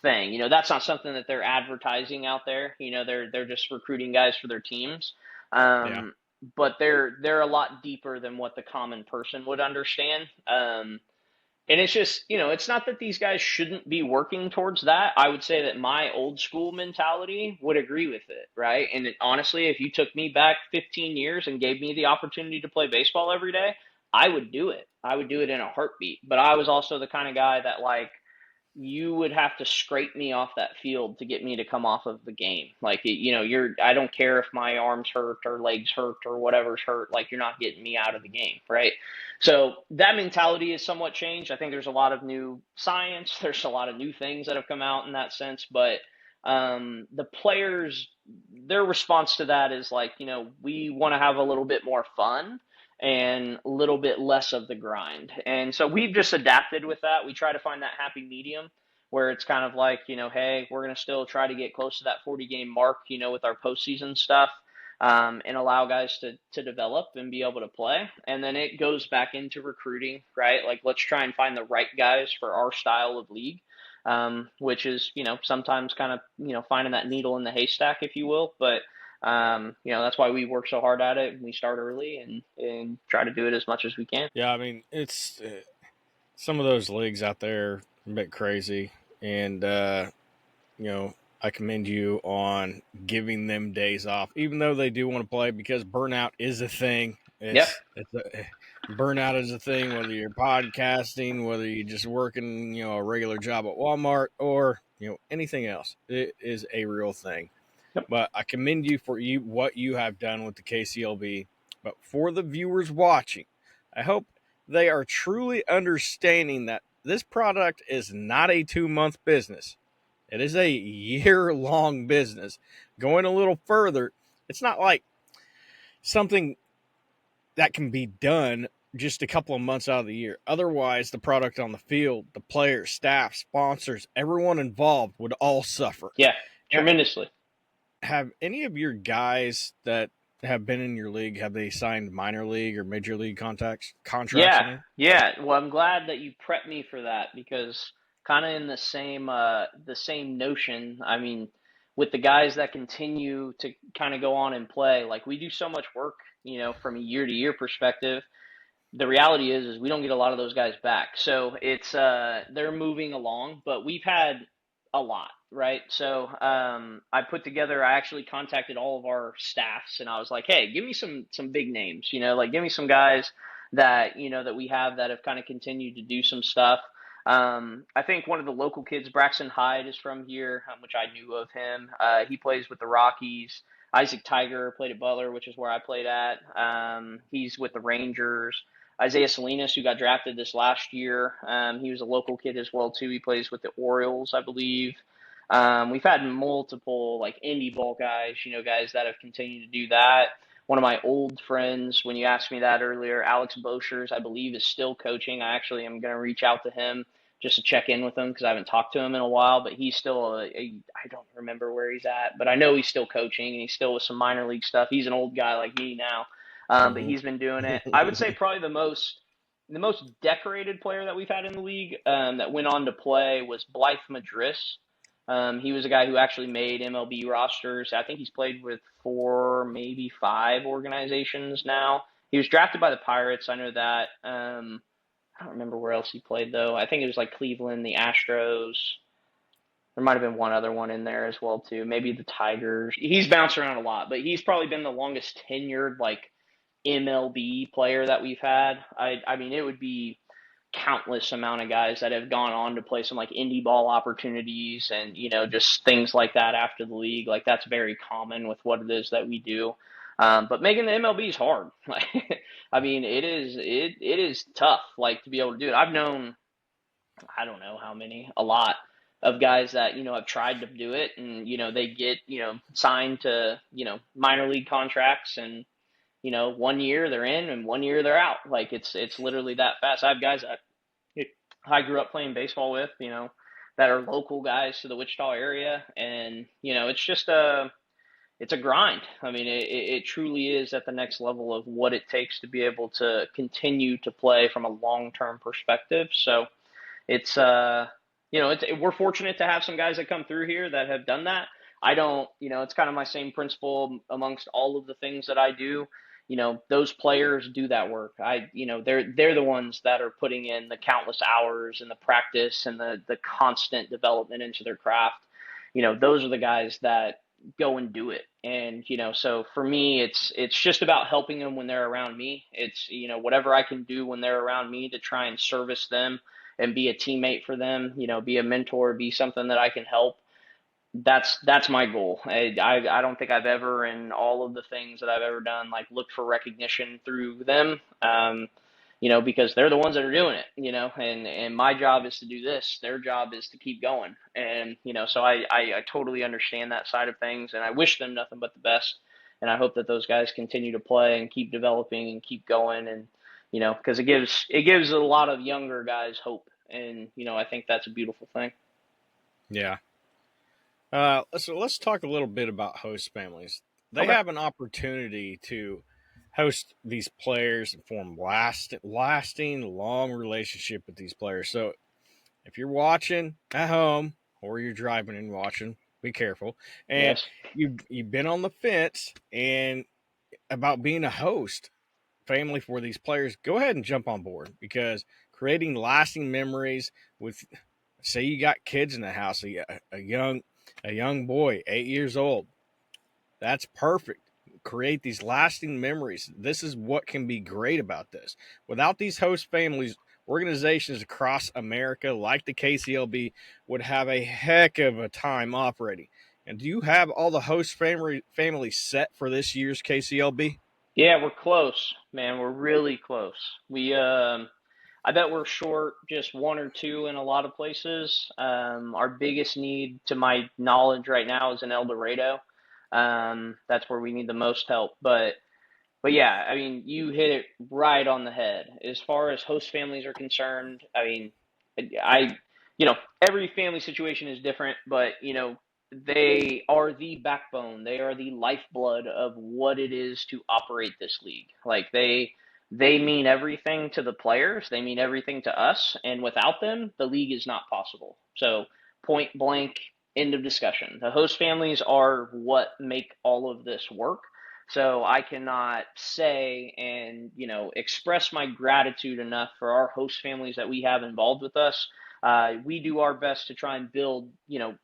thing. That's not something that they're advertising out there. They're just recruiting guys for their teams. Yeah. Um, but they're a lot deeper than what the common person would understand. And it's just, it's not that these guys shouldn't be working towards that. I would say that my old school mentality would agree with it, right? And honestly, if you took me back 15 years and gave me the opportunity to play baseball every day, I would do it. I would do it in a heartbeat. But I was also the kind of guy that, like, you would have to scrape me off that field to get me to come off of the game. Like, I don't care if my arms hurt or legs hurt or whatever's hurt, like, you're not getting me out of the game, right? So that mentality is somewhat changed. I think there's a lot of new science, there's a lot of new things that have come out in that sense, but the players, their response to that is like, we want to have a little bit more fun and a little bit less of the grind. And so we've just adapted with that. We try to find that happy medium where it's kind of like, hey, we're going to still try to get close to that 40 game mark, with our postseason stuff, and allow guys to develop and be able to play. And then it goes back into recruiting, right? Like, let's try and find the right guys for our style of league. Which is, sometimes kind of, finding that needle in the haystack, if you will. But that's why we work so hard at it, and we start early and try to do it as much as we can. Yeah, I mean, it's some of those leagues out there are a bit crazy, and you know, I commend you on giving them days off, even though they do want to play, because burnout is a thing. Yep. Burnout is a thing, whether you're podcasting, whether you're just working, a regular job at Walmart, or anything else. It is a real thing. Yep. But I commend you for what you have done with the KCLB. But for the viewers watching, I hope they are truly understanding that this product is not a 2-month business. It is a year-long business. Going a little further, it's not like something that can be done just a couple of months out of the year. Otherwise, the product on the field, the players, staff, sponsors, everyone involved would all suffer. Yeah, tremendously. Have any of your guys that have been in your league, have they signed minor league or major league contracts? Yeah. Well, I'm glad that you prepped me for that, because kind of in the same notion. I mean, with the guys that continue to kind of go on and play, like, we do so much work, from a year to year perspective. The reality is we don't get a lot of those guys back. So it's they're moving along, but we've had a lot, right? So I actually contacted all of our staffs, and I was like, hey, give me some big names, like, give me some guys that that we have that have kind of continued to do some stuff. I think one of the local kids, Braxton Hyde, is from here, which I knew of him. He plays with the Rockies. Isaac Tiger played at Butler, which is where I played at. He's with the Rangers. Isaiah Salinas, who got drafted this last year, he was a local kid as well too. He plays with the Orioles, I believe. We've had multiple, like, indie ball guys, guys that have continued to do that. One of my old friends, when you asked me that earlier, Alex Boschers, I believe, is still coaching. I actually am going to reach out to him just to check in with him, because I haven't talked to him in a while. But he's still I don't remember where he's at, but I know he's still coaching, and he's still with some minor league stuff. He's an old guy like me now, but he's been doing it. I would say probably the most decorated player that we've had in the league, that went on to play, was Blythe Madris. He was a guy who actually made MLB rosters. I think he's played with 4, maybe 5 organizations now. He was drafted by the Pirates. I know that. I don't remember where else he played, though. I think it was like Cleveland, the Astros. There might have been one other one in there as well, too. Maybe the Tigers. He's bounced around a lot, but he's probably been the longest tenured, like, MLB player that we've had. I mean, it would be countless amount of guys that have gone on to play some, like, indie ball opportunities and, just things like that after the league. Like, that's very common with what it is that we do. But making the MLB is hard. I mean, it is tough, like, to be able to do it. I've known, I don't know how many, a lot of guys that, have tried to do it, and, they get, signed to, minor league contracts, and, 1 year they're in and 1 year they're out. Like, it's literally that fast. I have guys that I grew up playing baseball with, that are local guys to the Wichita area, and, it's just it's a grind. I mean, it truly is at the next level of what it takes to be able to continue to play from a long-term perspective. So it's, we're fortunate to have some guys that come through here that have done that. I don't, it's kind of my same principle amongst all of the things that I do. those players do that work. They're the ones that are putting in the countless hours and the practice and the constant development into their craft. Those are the guys that go and do it. And, so for me, it's just about helping them when they're around me. It's, whatever I can do when they're around me to try and service them and be a teammate for them, be a mentor, be something that I can help. That's my goal. I don't think I've ever, in all of the things that I've ever done, like looked for recognition through them. Because they're the ones that are doing it, and my job is to do this. Their job is to keep going. And, so I totally understand that side of things, and I wish them nothing but the best. And I hope that those guys continue to play and keep developing and keep going. And, because it gives a lot of younger guys hope. And, I think that's a beautiful thing. Yeah. So let's talk a little bit about host families. They Okay. have an opportunity to host these players and form lasting, long relationship with these players. So if you're watching at home or you're driving and watching, be careful. And Yes. you've been on the fence and about being a host family for these players, go ahead and jump on board, because creating lasting memories with, say you got kids in the house, a young boy, 8 years old, that's perfect. Create these lasting memories. This is what can be great about this. Without these host families, organizations across America like the KCLB would have a heck of a time operating. And do you have all the host families set for this year's KCLB? Yeah, we're close, man. We're really close. I bet we're short just one or two in a lot of places. Our biggest need, to my knowledge, right now is in El Dorado. That's where we need the most help. But yeah, I mean, you hit it right on the head. As far as host families are concerned, I mean, I, every family situation is different, but, they are the backbone. They are the lifeblood of what it is to operate this league. Like they mean everything to the players. They mean everything to us. And without them, the league is not possible. So point blank, end of discussion. The host families are what make all of this work. So I cannot say and, express my gratitude enough for our host families that we have involved with us. We do our best to try and build,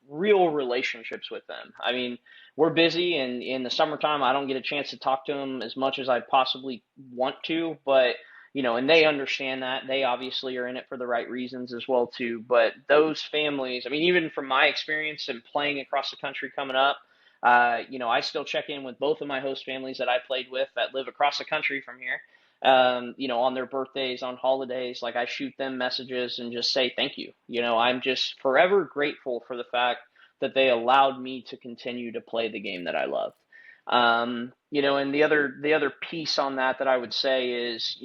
real relationships with them. I mean, we're busy, and in the summertime, I don't get a chance to talk to them as much as I possibly want to, but and they understand that. They obviously are in it for the right reasons as well too. But those families, I mean, even from my experience and playing across the country coming up, I still check in with both of my host families that I played with that live across the country from here. On their birthdays, on holidays, like I shoot them messages and just say thank you. I'm just forever grateful for the fact that they allowed me to continue to play the game that I loved. And the other piece on that I would say is,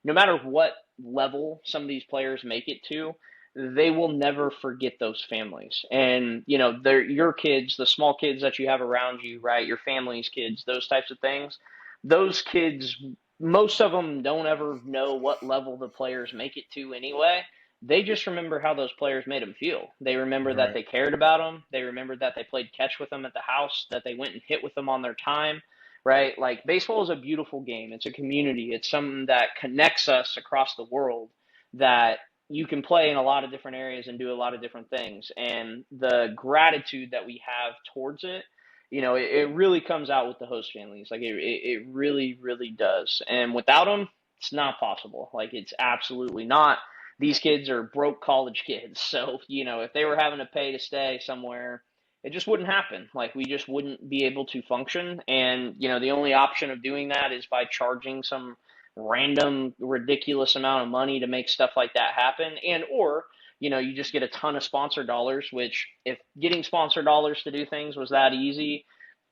no matter what level some of these players make it to, they will never forget those families. And, they're your kids, the small kids that you have around you, right? Your family's kids, those types of things. Those kids, most of them don't ever know what level the players make it to anyway. They just remember how those players made them feel. They remember that Right. they cared about them. They remember that they played catch with them at the house, that they went and hit with them on their time, right? Like baseball is a beautiful game. It's a community. It's something that connects us across the world, that you can play in a lot of different areas and do a lot of different things. And the gratitude that we have towards it, it really comes out with the host families. Like it really, really does. And without them, it's not possible. Like it's absolutely not. These kids are broke college kids. So, if they were having to pay to stay somewhere, it just wouldn't happen. Like we just wouldn't be able to function. And, the only option of doing that is by charging some random ridiculous amount of money to make stuff like that happen. And or you just get a ton of sponsor dollars, which if getting sponsor dollars to do things was that easy,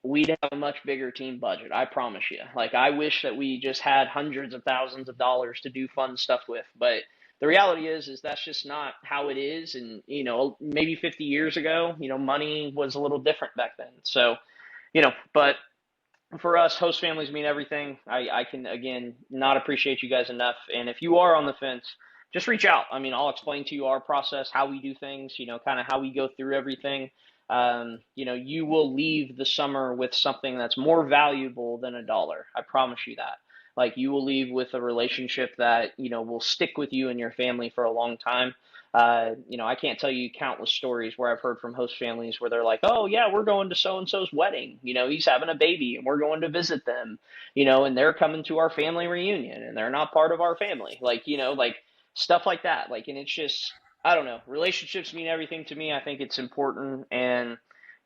we'd have a much bigger team budget. I promise you. Like I wish that we just had hundreds of thousands of dollars to do fun stuff with, but the reality is that's just not how it is. And maybe 50 years ago, money was a little different back then. So, but for us, host families mean everything. I can, again, not appreciate you guys enough. And if you are on the fence, just reach out. I mean, I'll explain to you our process, how we do things, kind of how we go through everything. you will leave the summer with something that's more valuable than a dollar. I promise you that. Like you will leave with a relationship that, will stick with you and your family for a long time. I can't tell you countless stories where I've heard from host families where they're like, oh, yeah, we're going to so and so's wedding. He's having a baby and we're going to visit them, and they're coming to our family reunion and they're not part of our family. Like stuff like that. Like, and it's just, I don't know. Relationships mean everything to me. I think it's important. And,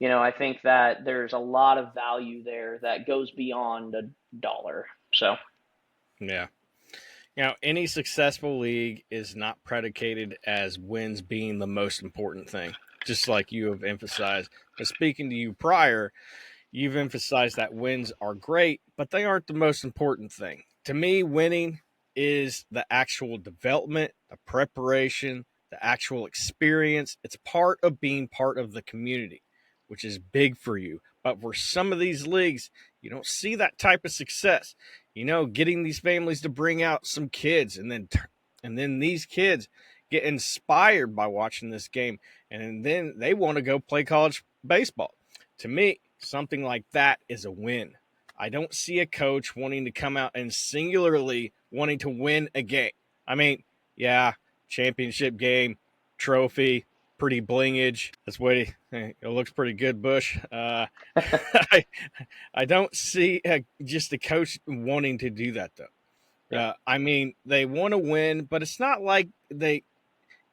I think that there's a lot of value there that goes beyond a dollar. So, Yeah. Any successful league is not predicated as wins being the most important thing, just like you have emphasized. But speaking to you prior, you've emphasized that wins are great, but they aren't the most important thing. To me, winning is the actual development, the preparation, the actual experience. It's part of being part of the community, which is big for you. But for some of these leagues, you don't see that type of success. Getting these families to bring out some kids and then these kids get inspired by watching this game and then they want to go play college baseball. To me, something like that is a win. I don't see a coach wanting to come out and singularly wanting to win a game. I mean, yeah, championship game, trophy, pretty blingage. That's what it looks pretty good, Bush. I, I don't see just a coach wanting to do that, though. yeah. I mean, they want to win, but it's not like they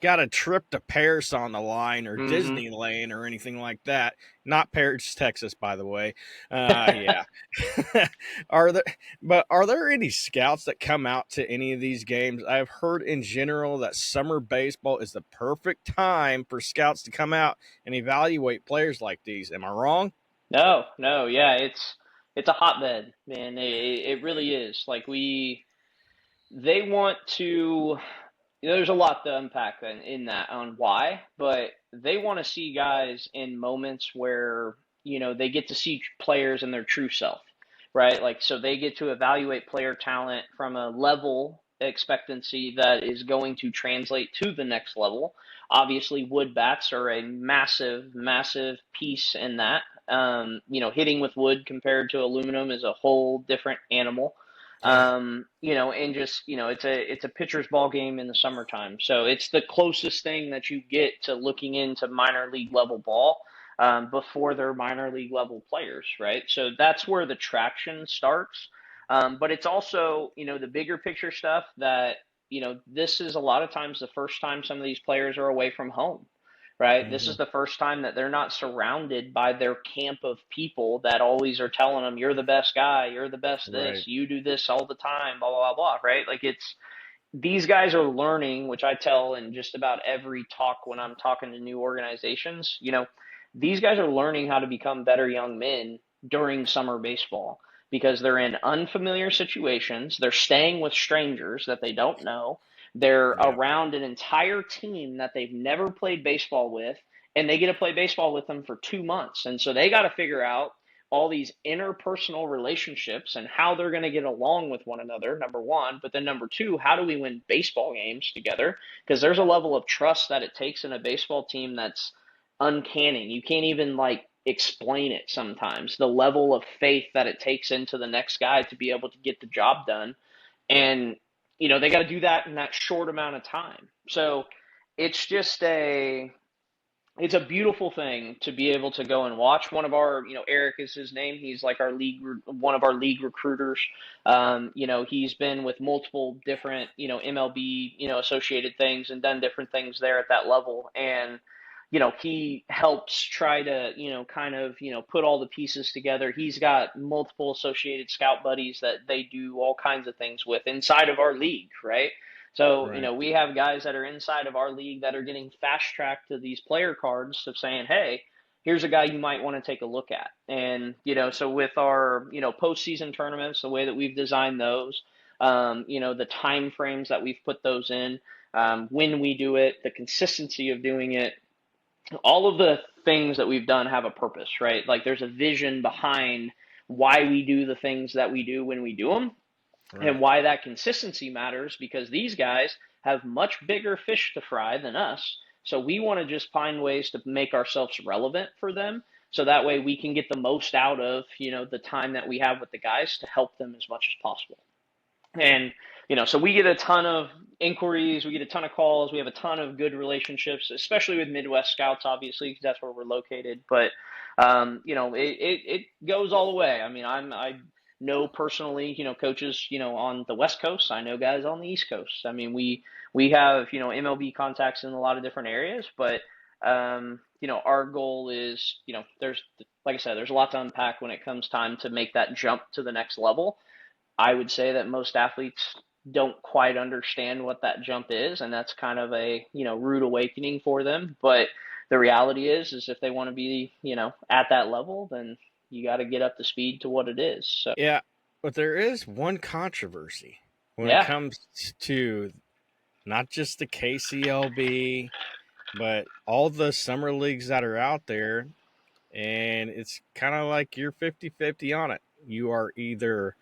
got a trip to Paris on the line or Hmm. Disneyland or anything like that. Not Paris, Texas, by the way. Yeah. are there are there any scouts that come out to any of these games? I've heard in general that summer baseball is the perfect time for scouts to come out and evaluate players like these. Am I wrong? No, no, yeah, it's a hotbed, man. It really is. Like they want to. There's a lot to unpack in that on why, but they want to see guys in moments where, they get to see players in their true self, right? Like, so they get to evaluate player talent from a level expectancy that is going to translate to the next level. Obviously, wood bats are a massive, massive piece in that. Hitting with wood compared to aluminum is a whole different animal. Yeah. And just, it's a pitcher's ball game in the summertime. So it's the closest thing that you get to looking into minor league level ball before they're minor league level players, right? So that's where the traction starts. But it's also, the bigger picture stuff that, this is a lot of times the first time some of these players are away from home, right? This Hmm. is the first time that they're not surrounded by their camp of people that always are telling them, you're the best guy, you're the best Right. this, you do this all the time, blah, blah, blah, blah, right? Like it's, these guys are learning, which I tell in just about every talk when I'm talking to new organizations, these guys are learning how to become better young men during summer baseball because they're in unfamiliar situations. They're staying with strangers that they don't know. They're Yeah. around an entire team that they've never played baseball with, and they get to play baseball with them for 2 months. And so they got to figure out all these interpersonal relationships and how they're going to get along with one another, number one. But then, number two, how do we win baseball games together? Because there's a level of trust that it takes in a baseball team that's uncanny. You can't even like explain it sometimes. The level of faith that it takes into the next guy to be able to get the job done. And, they got to do that in that short amount of time. So it's just it's a beautiful thing to be able to go and watch one of our, Eric is his name. He's like our one of our league recruiters. He's been with multiple different, MLB, associated things and done different things there at that level. And, he helps try to, kind of, put all the pieces together. He's got multiple associated scout buddies that they do all kinds of things with inside of our league, right? So, Right. we have guys that are inside of our league that are getting fast tracked to these player cards of saying, hey, here's a guy you might want to take a look at. And, so with our, postseason tournaments, the way that we've designed those, the time frames that we've put those in, when we do it, the consistency of doing it, all of the things that we've done have a purpose, right? Like there's a vision behind why we do the things that we do when we do them and Right. why that consistency matters because these guys have much bigger fish to fry than us. So we want to just find ways to make ourselves relevant for them. So that way we can get the most out of, the time that we have with the guys to help them as much as possible. And, so we get a ton of inquiries, we get a ton of calls, we have a ton of good relationships, especially with Midwest Scouts, obviously, because that's where we're located. But, it goes all the way. I mean, I know personally, coaches, on the West Coast. I know guys on the East Coast. I mean, we have, MLB contacts in a lot of different areas, but, our goal is, there's, like I said, there's a lot to unpack when it comes time to make that jump to the next level. I would say that most athletes don't quite understand what that jump is, and that's kind of a, rude awakening for them. But the reality is if they want to be, at that level, then you got to get up to speed to what it is. So, Yeah, but there is one controversy when it yeah, comes to not just the KCLB, but all the summer leagues that are out there. And it's kind of like you're 50-50 on it. You are either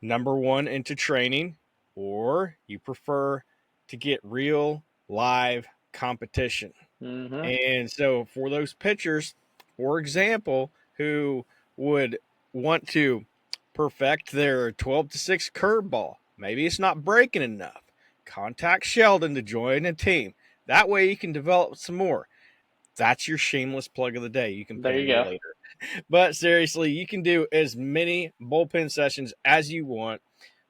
number one into training, or you prefer to get real live competition. hmm And so for those pitchers, for example, who would want to perfect their 12-6 curveball, maybe it's not breaking enough, contact Sheldon to join a team. That way you can develop some more. That's your shameless plug of the day. You can there pay you me go. later. But seriously, you can do as many bullpen sessions as you want,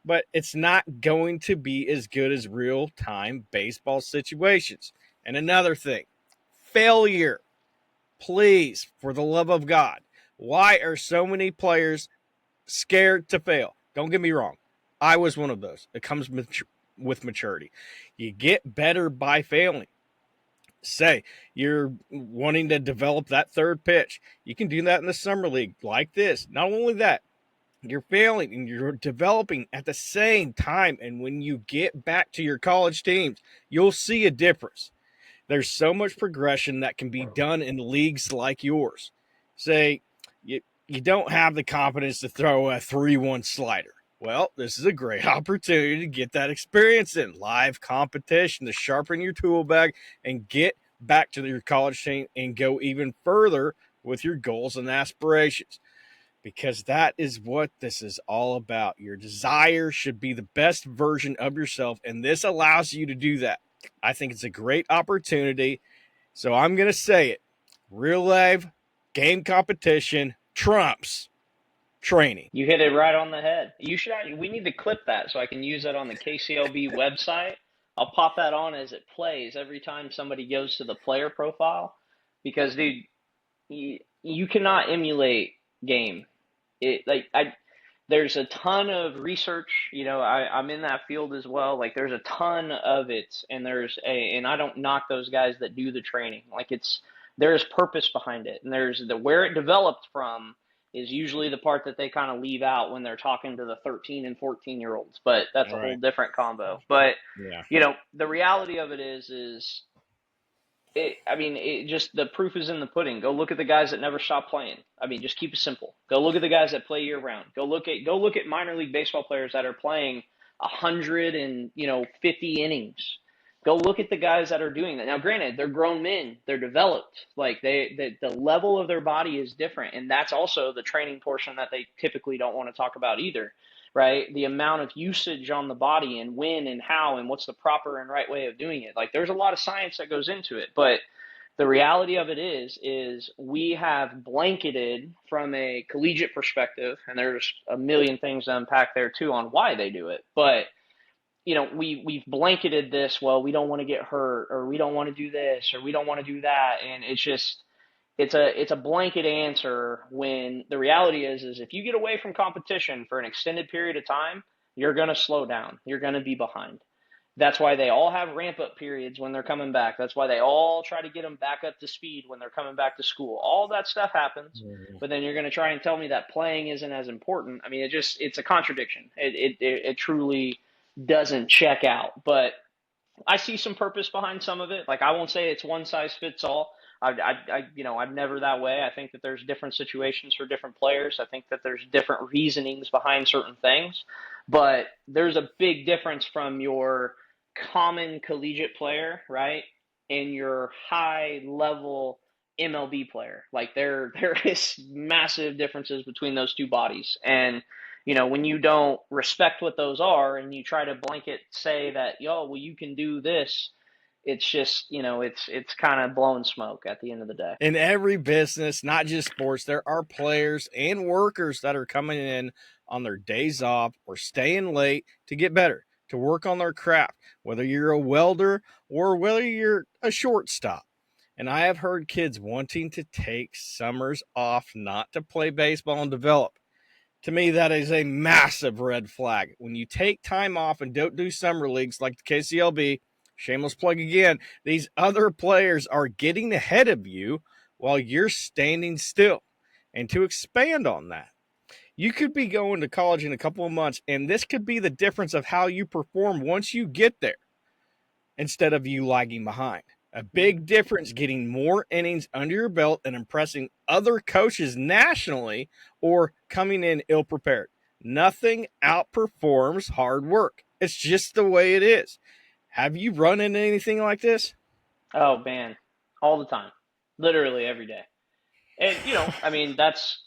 but it's not going to be as good as real time baseball situations. And another thing, failure. Please, for the love of God, why are so many players scared to fail? Don't get me wrong. I was one of those. It comes with maturity. You get better by failing. Say you're wanting to develop that third pitch. You can do that in the summer league like this. Not only that, you're failing and you're developing at the same time. And when you get back to your college teams, you'll see a difference. There's so much progression that can be done in leagues like yours. Say you don't have the confidence to throw a 3-1 slider. Well, this is a great opportunity to get that experience in live competition, to sharpen your tool bag and get back to your college team and go even further with your goals and aspirations, because that is what this is all about. Your desire should be the best version of yourself, and this allows you to do that. I think it's a great opportunity. So I'm going to say it. Real life game competition trumps training. You hit it right on the head. We need to clip that so I can use that on the KCLB website. I'll pop that on as it plays every time somebody goes to the player profile, because dude, you cannot emulate game. It like I There's a ton of research, I'm in that field as well. Like there's a ton of it, and and I don't knock those guys that do the training. Like there's purpose behind it, and there's where it developed from is usually the part that they kind of leave out when they're talking to the 13 and 14-year olds, but that's All a whole right. different combo. But Yeah. the reality of it is it just, the proof is in the pudding. Go look at the guys that never stop playing. I mean, just keep it simple. Go look at the guys that play year round. Go look at minor league baseball players that are playing 150 innings. Go look at the guys that are doing that. Now, granted, they're grown men. They're developed. Like the level of their body is different, and that's also the training portion that they typically don't want to talk about either, right? The amount of usage on the body and when and how and what's the proper and right way of doing it. Like there's a lot of science that goes into it, but the reality of it is we have blanketed from a collegiate perspective, and there's a million things to unpack there too on why they do it. But we've blanketed this. Well, we don't want to get hurt, or we don't want to do this, or we don't want to do that, and it's a blanket answer, when the reality is if you get away from competition for an extended period of time, you're going to slow down. You're going to be behind. That's why they all have ramp up periods when they're coming back. That's why they all try to get them back up to speed when they're coming back to school. All that stuff happens, but then you're going to try and tell me that playing isn't as important. I mean, it's a contradiction. It truly doesn't check out. But I see some purpose behind some of it. Like I won't say it's one size fits all. I'm never that way. I think that there's different situations for different players. I think that there's different reasonings behind certain things, but there's a big difference from your common collegiate player, right? and your high level MLB player. Like there is massive differences between those two bodies. And when you don't respect what those are and you try to blanket say that, yo, well, you can do this, it's just, it's kind of blowing smoke at the end of the day. In every business, not just sports, there are players and workers that are coming in on their days off or staying late to get better, to work on their craft, whether you're a welder or whether you're a shortstop. And I have heard kids wanting to take summers off not to play baseball and develop. To me, that is a massive red flag. When you take time off and don't do summer leagues like the KCLB, shameless plug again, these other players are getting ahead of you while you're standing still. And to expand on that, you could be going to college in a couple of months, and this could be the difference of how you perform once you get there instead of you lagging behind. A big difference getting more innings under your belt and impressing other coaches nationally or coming in ill prepared. Nothing outperforms hard work. It's just the way it is. Have you run into anything like this? Oh man, all the time, literally every day. And I mean, that's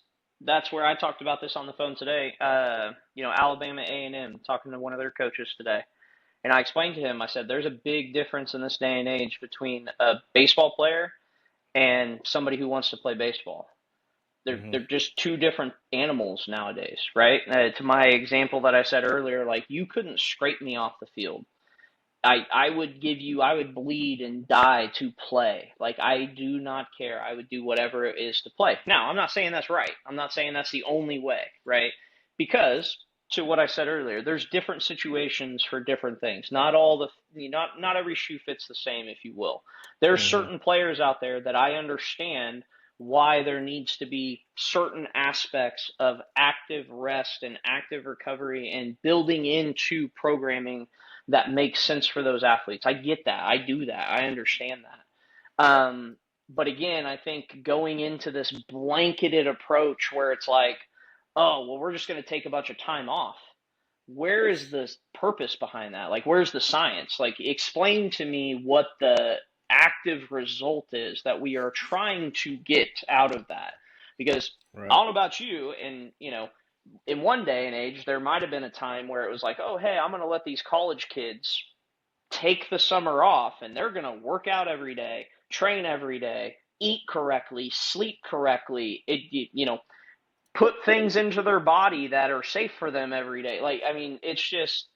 where I talked about this on the phone today. Alabama A&M, talking to one of their coaches today. And I explained to him, I said, there's a big difference in this day and age between a baseball player and somebody who wants to play baseball. They're just two different animals nowadays, right? To my example that I said earlier, like you couldn't scrape me off the field. I would bleed and die to play. Like I do not care. I would do whatever it is to play. Now, I'm not saying that's right. I'm not saying that's the only way, right? Because to what I said earlier, there's different situations for different things. Not every shoe fits the same, if you will. There's certain players out there that I understand why there needs to be certain aspects of active rest and active recovery and building into programming that makes sense for those athletes. I get that. I do that. I understand that. But again, I think going into this blanketed approach where it's like, oh, well, we're just going to take a bunch of time off. Where is the purpose behind that? Like, where's the science? Like, explain to me what the active result is that we are trying to get out of that. Because I don't know about you, and, in one day and age, there might have been a time where it was like, oh, hey, I'm going to let these college kids take the summer off and they're going to work out every day, train every day, eat correctly, sleep correctly, put things into their body that are safe for them every day. Like, I mean, it's just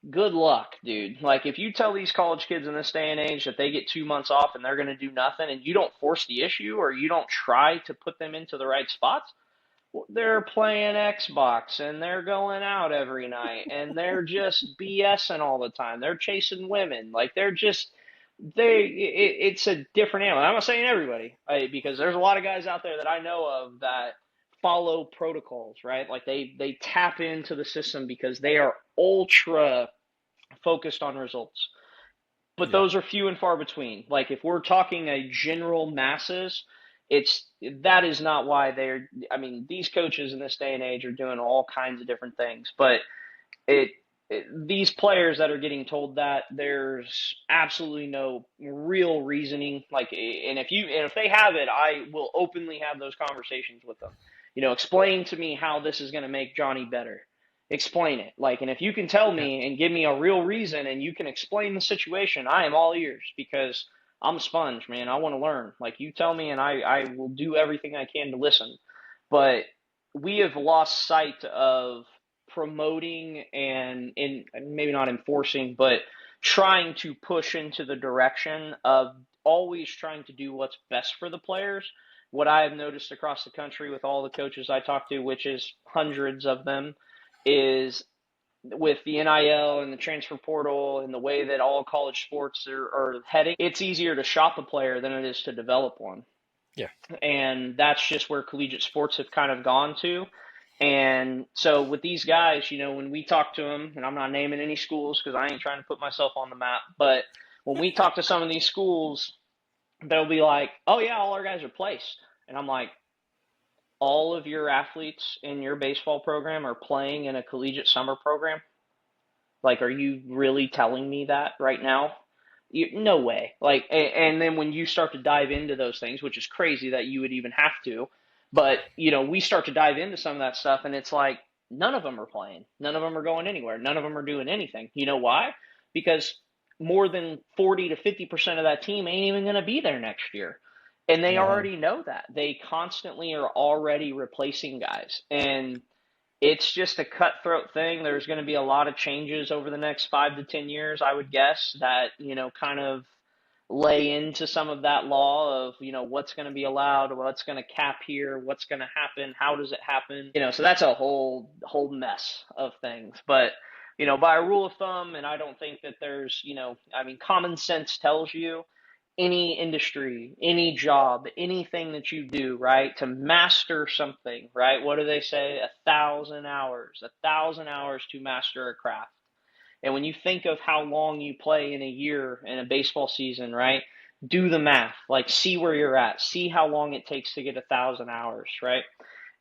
good luck, dude. Like, if you tell these college kids in this day and age that they get 2 months off and they're going to do nothing and you don't force the issue or you don't try to put them into the right spots, they're playing Xbox and they're going out every night and they're just BSing all the time. They're chasing women. Like it's a different animal. I'm not saying everybody, because there's a lot of guys out there that I know of that follow protocols, right? Like they tap into the system because they are ultra focused on results. But those are few and far between. Like if we're talking a general masses, that is not why I mean, these coaches in this day and age are doing all kinds of different things, but these players that are getting told that, there's absolutely no real reasoning. Like, and if they have it, I will openly have those conversations with them. Explain to me how this is going to make Johnny better. Explain it. Like, and if you can tell me and give me a real reason and you can explain the situation, I am all ears because I'm a sponge, man. I want to learn. Like, you tell me and I will do everything I can to listen. But we have lost sight of promoting and maybe not enforcing, but trying to push into the direction of always trying to do what's best for the players. What I have noticed across the country with all the coaches I talk to, which is hundreds of them, is with the NIL and the transfer portal and the way that all college sports are heading, it's easier to shop a player than it is to develop one. Yeah. And that's just where collegiate sports have kind of gone to. And so with these guys, when we talk to them, and I'm not naming any schools because I ain't trying to put myself on the map, but when we talk to some of these schools, they'll be like, oh yeah, all our guys are placed. And I'm like, all of your athletes in your baseball program are playing in a collegiate summer program? Like, are you really telling me that right now? No way. Like, and then when you start to dive into those things, which is crazy that you would even have to, but we start to dive into some of that stuff, and it's like none of them are playing, none of them are going anywhere, none of them are doing anything. You know why? Because more than 40 to 50% of that team ain't even going to be there next year. And they Uh-huh. already know that. They constantly are already replacing guys. And it's just a cutthroat thing. There's going to be a lot of changes over the next 5 to 10 years, I would guess, that, kind of lay into some of that law of, what's going to be allowed, what's going to cap here, what's going to happen, how does it happen? So that's a whole mess of things. But, by a rule of thumb, and I don't think that there's, I mean, common sense tells you any industry, any job, anything that you do, right, to master something, right? What do they say? 1,000 hours, 1,000 hours to master a craft. And when you think of how long you play in a year in a baseball season, right? Do the math, like see where you're at, see how long it takes to get 1,000 hours, right?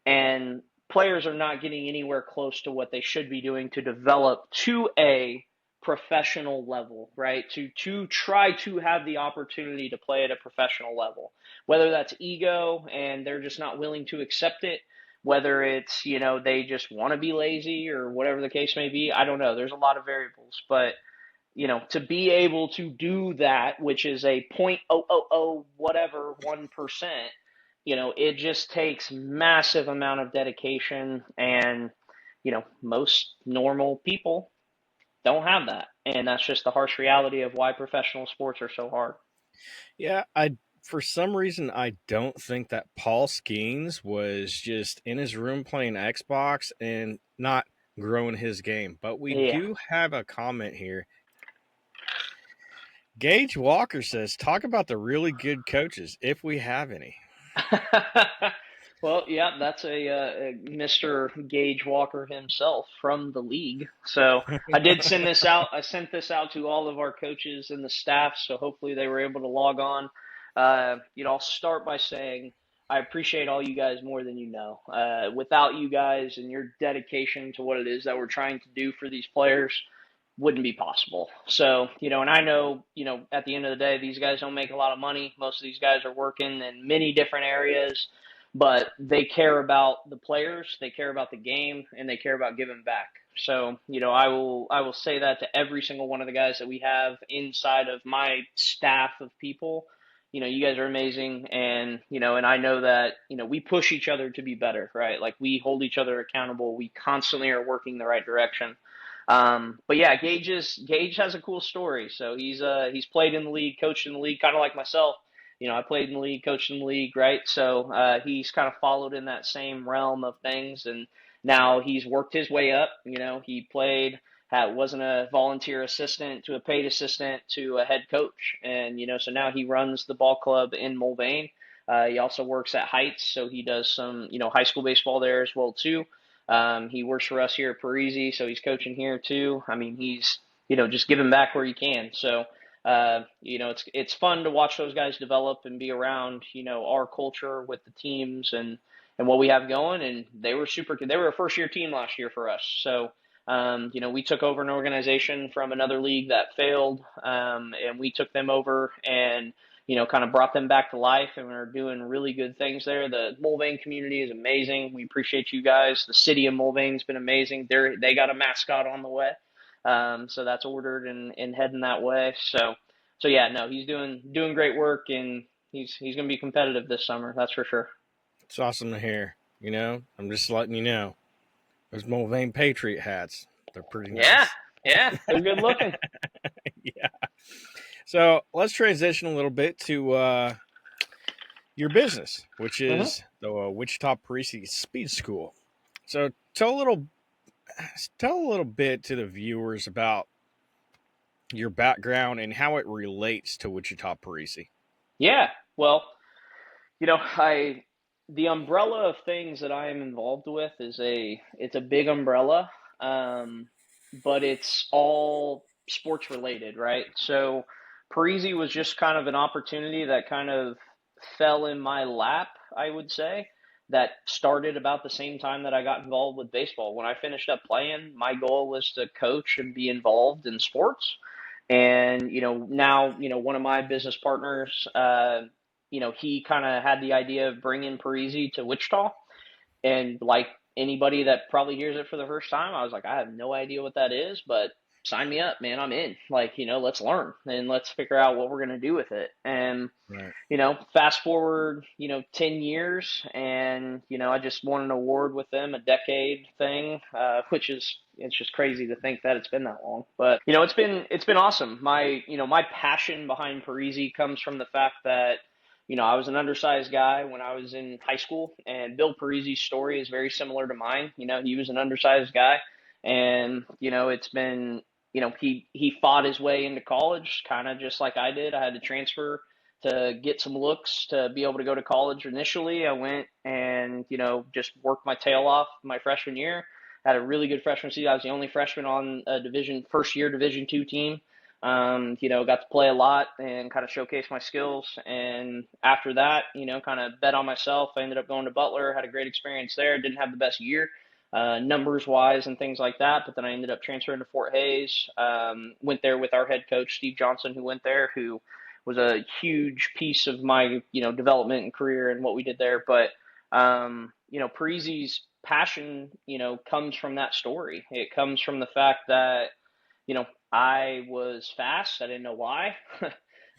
And players are not getting anywhere close to what they should be doing to develop to a professional level, right? To try to have the opportunity to play at a professional level. Whether that's ego and they're just not willing to accept it, whether it's, they just want to be lazy or whatever the case may be, I don't know. There's a lot of variables, but to be able to do that, which is a point oh whatever 1%, it just takes massive amount of dedication, and most normal people don't have that, and that's just the harsh reality of why professional sports are so hard. Yeah, I for some reason I don't think that Paul Skeens was just in his room playing Xbox and not growing his game. But we Yeah. do have a comment here. Gage Walker says, "Talk about the really good coaches, if we have any." Well, yeah, that's a Mr. Gage Walker himself from the league. So I did send this out. I sent this out to all of our coaches and the staff. So hopefully they were able to log on. I'll start by saying I appreciate all you guys more than you know. Without you guys and your dedication to what it is that we're trying to do for these players, wouldn't be possible. So, and I know, at the end of the day, these guys don't make a lot of money. Most of these guys are working in many different areas, but they care about the players, they care about the game, and they care about giving back. So, I will say that to every single one of the guys that we have inside of my staff of people. You guys are amazing, and and I know that we push each other to be better, right? Like we hold each other accountable. We constantly are working the right direction. But yeah, Gage has a cool story. So he's played in the league, coached in the league, kind of like myself. I played in the league, coached in the league, right? So he's kind of followed in that same realm of things, and now he's worked his way up. He played, wasn't a volunteer assistant to a paid assistant to a head coach, and so now he runs the ball club in Mulvane. He also works at Heights, so he does some high school baseball there as well too. He works for us here at Parisi, so he's coaching here too. I mean, he's just giving back where he can. So it's fun to watch those guys develop and be around our culture with the teams and what we have going. And they were super. They were a first year team last year for us. So we took over an organization from another league that failed, and we took them over and kind of brought them back to life, and we're doing really good things there. The Mulvane community is amazing. We appreciate you guys. The city of Mulvane's been amazing. They got a mascot on the way, so that's ordered and heading that way. So yeah, no, he's doing great work, and he's going to be competitive this summer. That's for sure. It's awesome to hear. I'm just letting you know. Those Mulvane Patriot hats, they're pretty Yeah, nice. yeah, they're good looking. Yeah. So let's transition a little bit to your business, which Hmm. is the Wichita Parisi Speed School. So tell a little bit to the viewers about your background and how it relates to Wichita Parisi. Yeah, well, I the umbrella of things that I am involved with it's a big umbrella, um, but it's all sports related, right? So Parisi was just kind of an opportunity that kind of fell in my lap, I would say, that started about the same time that I got involved with baseball. When I finished up playing, my goal was to coach and be involved in sports. And, now, one of my business partners, he kind of had the idea of bringing Parisi to Wichita. And like anybody that probably hears it for the first time, I was like, I have no idea what that is, but sign me up, man. I'm in. Like, let's learn and let's figure out what we're going to do with it. And, Right. fast forward, 10 years, and, I just won an award with them, a decade thing, it's just crazy to think that it's been that long. But, it's been awesome. My passion behind Parisi comes from the fact that, I was an undersized guy when I was in high school, and Bill Parisi's story is very similar to mine. He was an undersized guy, and, it's been, he fought his way into college, kind of just like I did. I had to transfer to get some looks to be able to go to college initially. I went and, just worked my tail off my freshman year. Had a really good freshman season. I was the only freshman on a first year Division II team. Got to play a lot and kind of showcase my skills. And after that, kind of bet on myself. I ended up going to Butler, had a great experience there. Didn't have the best year, numbers wise and things like that. But then I ended up transferring to Fort Hays. Went there with our head coach, Steve Johnson, who went there, who was a huge piece of my, development and career and what we did there. But, Parisi's passion, comes from that story. It comes from the fact that, I was fast. I didn't know why.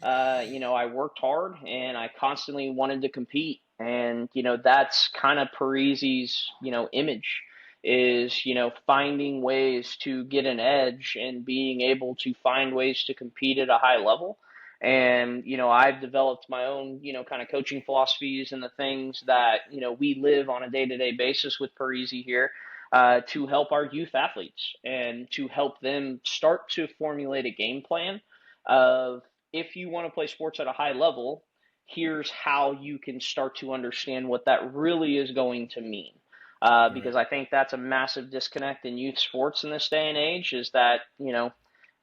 I worked hard and I constantly wanted to compete. And, that's kind of Parisi's, image is, finding ways to get an edge and being able to find ways to compete at a high level. And, I've developed my own, kind of coaching philosophies and the things that, we live on a day-to-day basis with Parisi here, to help our youth athletes and to help them start to formulate a game plan of, if you want to play sports at a high level, here's how you can start to understand what that really is going to mean. Because I think that's a massive disconnect in youth sports in this day and age, is that,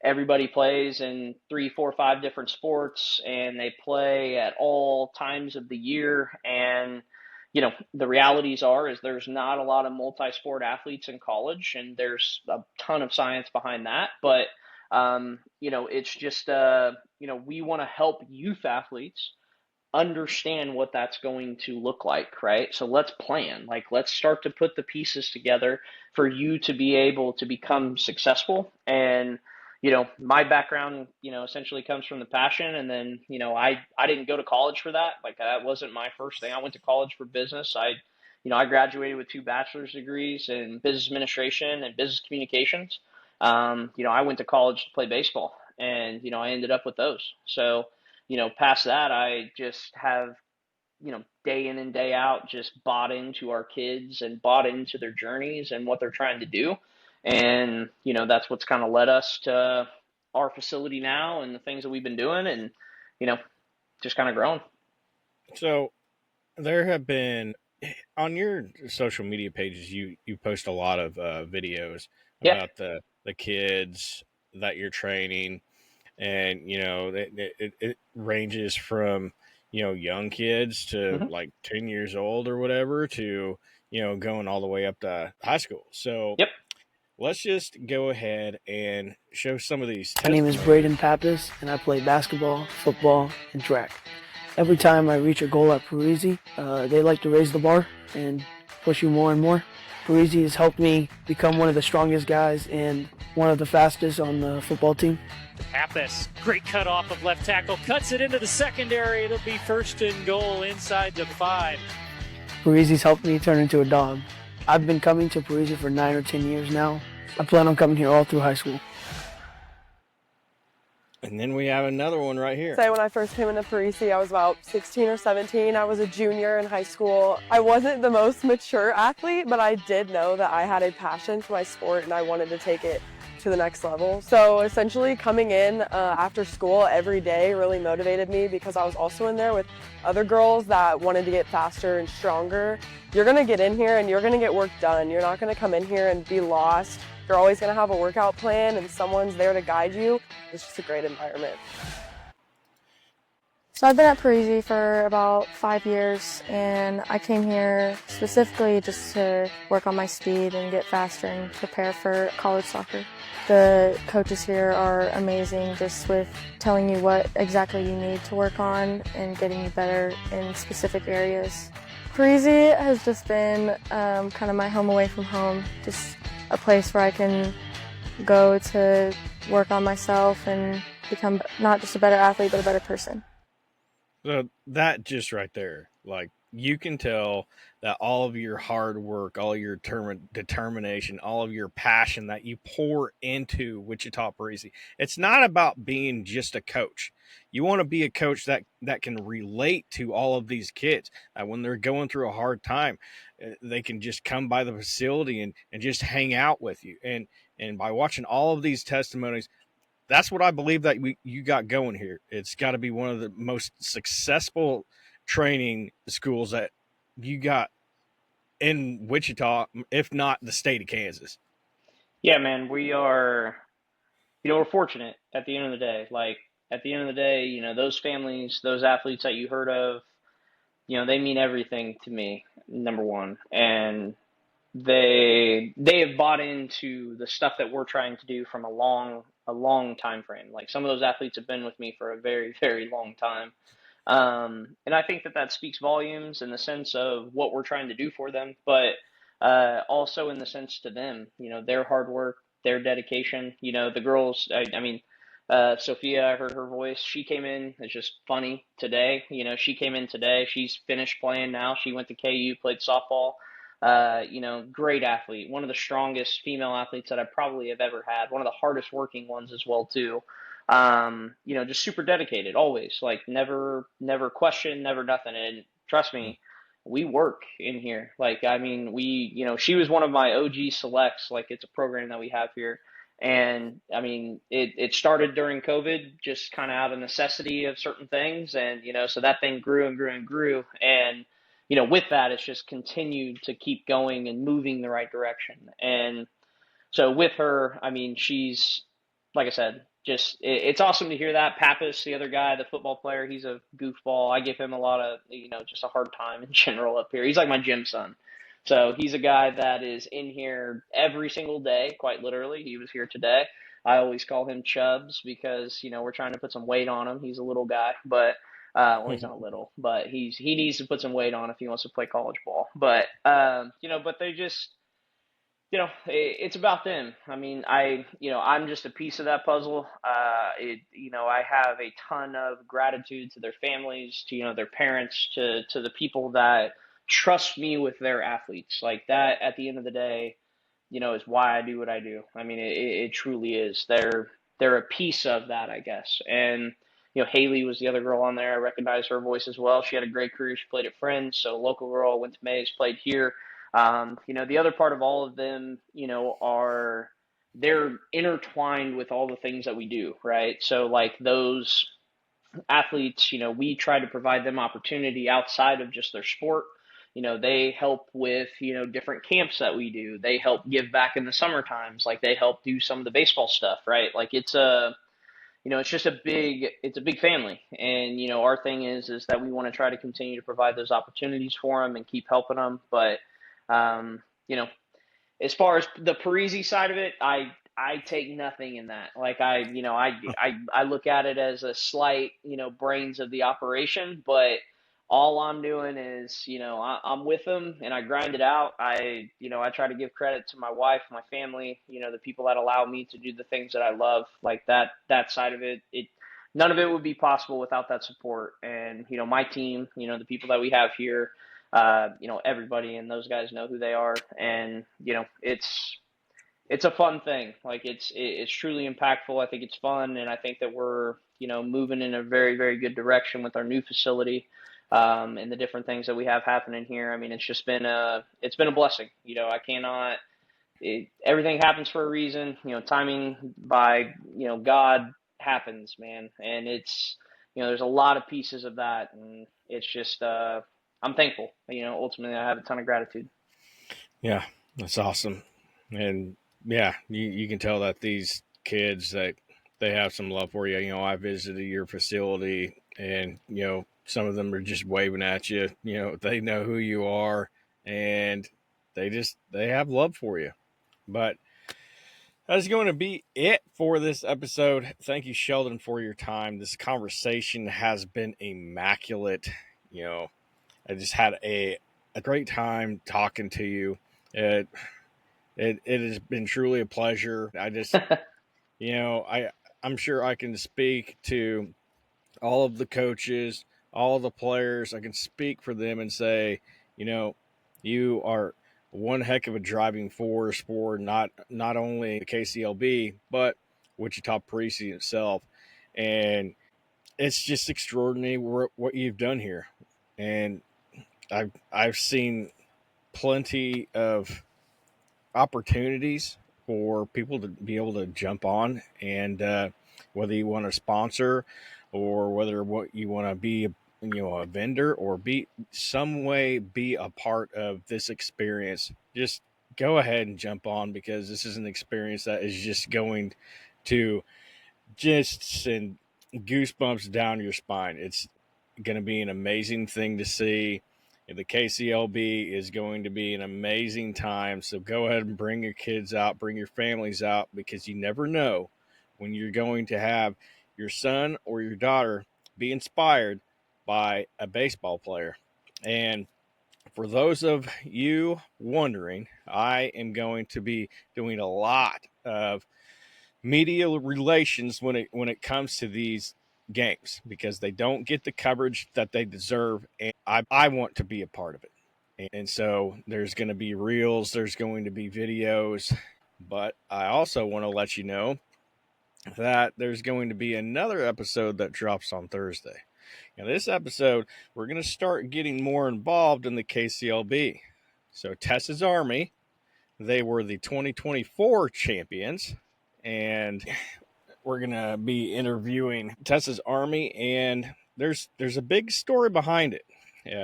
everybody plays in 3, 4, 5 different sports, and they play at all times of the year. And, the realities is there's not a lot of multi-sport athletes in college, and there's a ton of science behind that. But, it's just, we want to help youth athletes understand what that's going to look like, right? So let's plan. Like, let's start to put the pieces together for you to be able to become successful. And, my background, essentially comes from the passion. And then, I didn't go to college for that. Like, that wasn't my first thing. I went to college for business. I graduated with 2 bachelor's degrees in business administration and business communications. I went to college to play baseball, and, I ended up with those. So, past that, I just have, day in and day out, just bought into our kids and bought into their journeys and what they're trying to do. And, that's what's kind of led us to our facility now and the things that we've been doing, and, just kind of grown. So there have been, on your social media pages, you post a lot of videos Yeah. about the kids that you're training, and it ranges from young kids to Mm-hmm. like 10 years old or whatever, to going all the way up to high school. So Yep. let's just go ahead and show some of these. My name is Braden Pappas, and I play basketball, football, and track. Every time I reach a goal at Parisi, they like to raise the bar and push you more and more. Parisi has helped me become one of the strongest guys and one of the fastest on the football team. Pappas, great cut off of left tackle, cuts it into the secondary. It'll be 1st and goal inside the 5. Parisi's helped me turn into a dog. I've been coming to Parisi for 9 or 10 years now. I plan on coming here all through high school. And then we have another one right here. When I first came into Parisi, I was about 16 or 17. I was a junior in high school. I wasn't the most mature athlete, but I did know that I had a passion for my sport and I wanted to take it to the next level. So essentially coming in after school every day really motivated me, because I was also in there with other girls that wanted to get faster and stronger. You're gonna get in here and you're gonna get work done. You're not gonna come in here and be lost. You're always gonna have a workout plan and someone's there to guide you. It's just a great environment. So I've been at Parisi for about 5 years, and I came here specifically just to work on my speed and get faster and prepare for college soccer. The coaches here are amazing, just with telling you what exactly you need to work on and getting you better in specific areas. Parisi has just been kind of my home away from home, just a place where I can go to work on myself and become not just a better athlete, but a better person. So that just right there, like you can tell that all of your hard work, all your determination, all of your passion that you pour into Wichita Parisi, it's not about being just a coach. You want to be a coach that can relate to all of these kids. When they're going through a hard time, they can just come by the facility and just hang out with you. And by watching all of these testimonies, that's what I believe that you got going here. It's got to be one of the most successful training schools that you got in Wichita, if not the state of Kansas. Yeah, man, we are, we're fortunate at the end of the day. Like, at the end of the day, those families, those athletes that you heard of, they mean everything to me, number one. And they have bought into the stuff that we're trying to do from a long time frame. Like, some of those athletes have been with me for a very, very long time. And I think that speaks volumes in the sense of what we're trying to do for them, but also in the sense to them, their hard work, their dedication. The girls, I mean, Sophia, I heard her voice. She came in. It's just funny today. She came in today. She's finished playing now. She went to KU, played softball. Great athlete. One of the strongest female athletes that I probably have ever had. One of the hardest working ones as well too. Just super dedicated always, like never question, never nothing. And trust me, we work in here. Like, I mean, she was one of my OG selects, like it's a program that we have here. And I mean, it started during COVID, just kind of out of necessity of certain things. And, so that thing grew and grew and grew. And, with that, it's just continued to keep going and moving the right direction. And so with her, I mean, she's, like I said, just it's awesome to hear that. Pappas, the other guy, the football player, he's a goofball. I give him a lot of, just a hard time in general up here. He's like my gym son. So he's a guy that is in here every single day, quite literally. He was here today. I always call him Chubbs because, we're trying to put some weight on him. He's a little guy, but well, he's not little, but he needs to put some weight on if he wants to play college ball. But but they just, it's about them. I mean, I'm just a piece of that puzzle. I have a ton of gratitude to their families, to, their parents, to the people that trust me with their athletes. Like that, at the end of the day, is why I do what I do. I mean, it truly is. They're a piece of that, I guess. And, Haley was the other girl on there. I recognize her voice as well. She had a great career. She played at Friends. So local girl, went to Mays, played here. The other part of all of them, they're intertwined with all the things that we do, right? So like those athletes, we try to provide them opportunity outside of just their sport. They help with, different camps that we do. They help give back in the summer times. Like they help do some of the baseball stuff, right? Like it's just it's a big family. And, our thing is that we want to try to continue to provide those opportunities for them and keep helping them. But, as far as the Parisi side of it, I take nothing in that. Like I look at it as a slight, brains of the operation, but all I'm doing is, I'm with them and I grind it out. I try to give credit to my wife, my family, the people that allow me to do the things that I love, like that side of it. None of it would be possible without that support. And, my team, the people that we have here, everybody and those guys know who they are. And, it's a fun thing. Like it's truly impactful. I think it's fun. And I think that we're, moving in a very, very good direction with our new facility, and the different things that we have happening here. I mean, it's just been a blessing. Everything happens for a reason, timing by, God happens, man. And it's, there's a lot of pieces of that. And it's just, I'm thankful, ultimately I have a ton of gratitude. Yeah, that's awesome. And yeah, you can tell that these kids, that they have some love for you. I visited your facility and some of them are just waving at you. They know who you are, and they have love for you. But that's going to be it for this episode. Thank you, Sheldon, for your time. This conversation has been immaculate. I just had a great time talking to you. It has been truly a pleasure. I'm sure I can speak to all of the coaches, all of the players. I can speak for them and say, you know, you are one heck of a driving force for not only the KCLB but Wichita Parisi itself, and it's just extraordinary what you've done here. And I've seen plenty of opportunities for people to be able to jump on, and whether you want to sponsor or whether what you want to be a vendor or be some way be a part of this experience, just go ahead and jump on, because this is an experience that is just going to just send goosebumps down your spine. It's going to be an amazing thing to see. The KCLB is going to be an amazing time. So go ahead and bring your kids out, bring your families out, because you never know when you're going to have your son or your daughter be inspired by a baseball player. And for those of you wondering, I am going to be doing a lot of media relations when it comes to these games, because they don't get the coverage that they deserve, and I want to be a part of it. And so there's going to be reels, there's going to be videos, but I also want to let you know that there's going to be another episode that drops on Thursday. Now, this episode, we're going to start getting more involved in the KCLB. So Tessa's Army, they were the 2024 champions, and we're going to be interviewing Tessa's Army, and there's a big story behind it.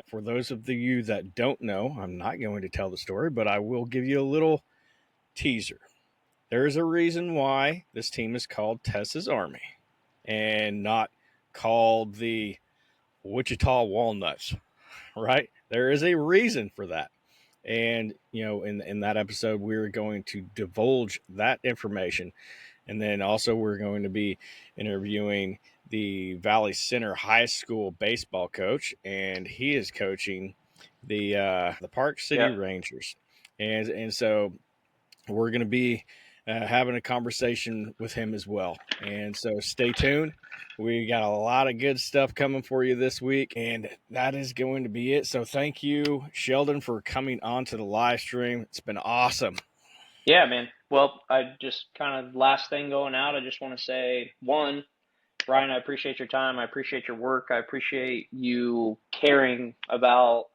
For those of you that don't know, I'm not going to tell the story, but I will give you a little teaser. There is a reason why this team is called Tessa's Army and not called the Wichita Walnuts, right? There is a reason for that. And, in that episode, we're going to divulge that information. And then also we're going to be interviewing the Valley Center High School baseball coach, and he is coaching the Park City Rangers. And so we're going to be having a conversation with him as well. And so stay tuned. We got a lot of good stuff coming for you this week, and that is going to be it. So thank you, Sheldon, for coming on to the live stream. It's been awesome. Yeah, man. Well, I just kind of last thing going out, I just want to say, one, Ryan, I appreciate your time. I appreciate your work. I appreciate you caring about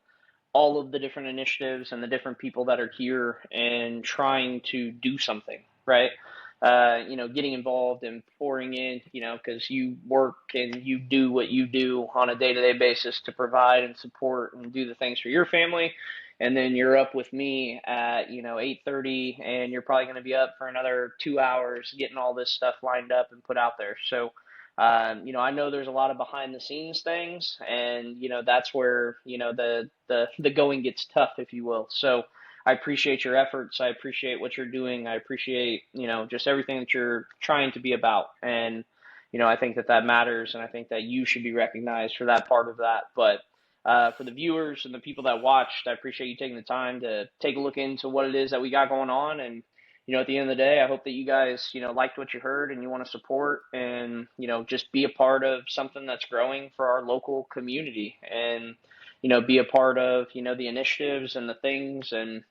all of the different initiatives and the different people that are here and trying to do something, right? Getting involved and pouring in, because you work and you do what you do on a day-to-day basis to provide and support and do the things for your family. And then you're up with me at, 8:30, and you're probably going to be up for another 2 hours getting all this stuff lined up and put out there. So, I know there's a lot of behind the scenes things, and that's where the going gets tough, if you will. So I appreciate your efforts. I appreciate what you're doing. I appreciate just everything that you're trying to be about, and I think that matters, and I think that you should be recognized for that part of that. But for the viewers and the people that watched, I appreciate you taking the time to take a look into what it is that we got going on. And at the end of the day, I hope that you guys, liked what you heard and you want to support and, just be a part of something that's growing for our local community and, be a part of, the initiatives and the things. And,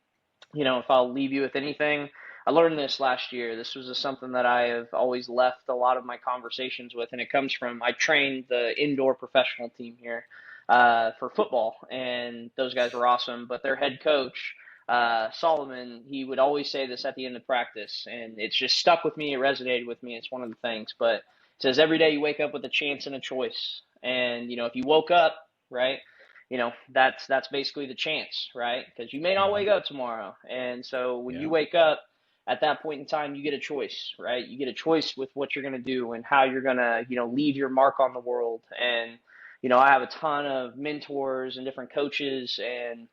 if I'll leave you with anything, I learned this last year. This was something that I have always left a lot of my conversations with, and it comes from, I trained the indoor professional team here for football, and those guys were awesome, but their head coach, Solomon, he would always say this at the end of practice, and it's just stuck with me. It resonated with me. It's one of the things, but it says every day you wake up with a chance and a choice. And, if you woke up, right, that's basically the chance, right? Because you may not wake up tomorrow. And so when you wake up at that point in time, you get a choice, right? You get a choice with what you're going to do and how you're going to, leave your mark on the world. And, I have a ton of mentors and different coaches, and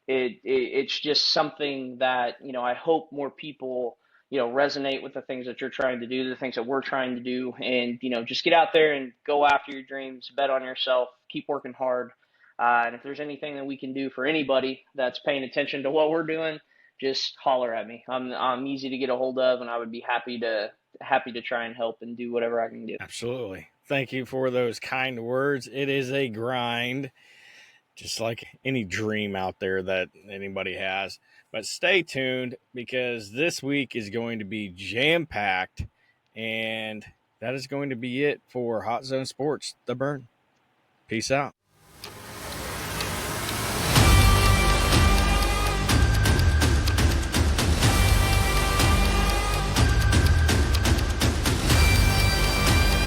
it's just something that I hope more people resonate with the things that you're trying to do, the things that we're trying to do, and just get out there and go after your dreams, bet on yourself, keep working hard. And if there's anything that we can do for anybody that's paying attention to what we're doing, just holler at me. I'm easy to get a hold of, and I would be happy to try and help and do whatever I can do. Absolutely. Thank you for those kind words. It is a grind, just like any dream out there that anybody has. But stay tuned, because this week is going to be jam-packed, and that is going to be it for Hot Zone Sports, The Burn. Peace out.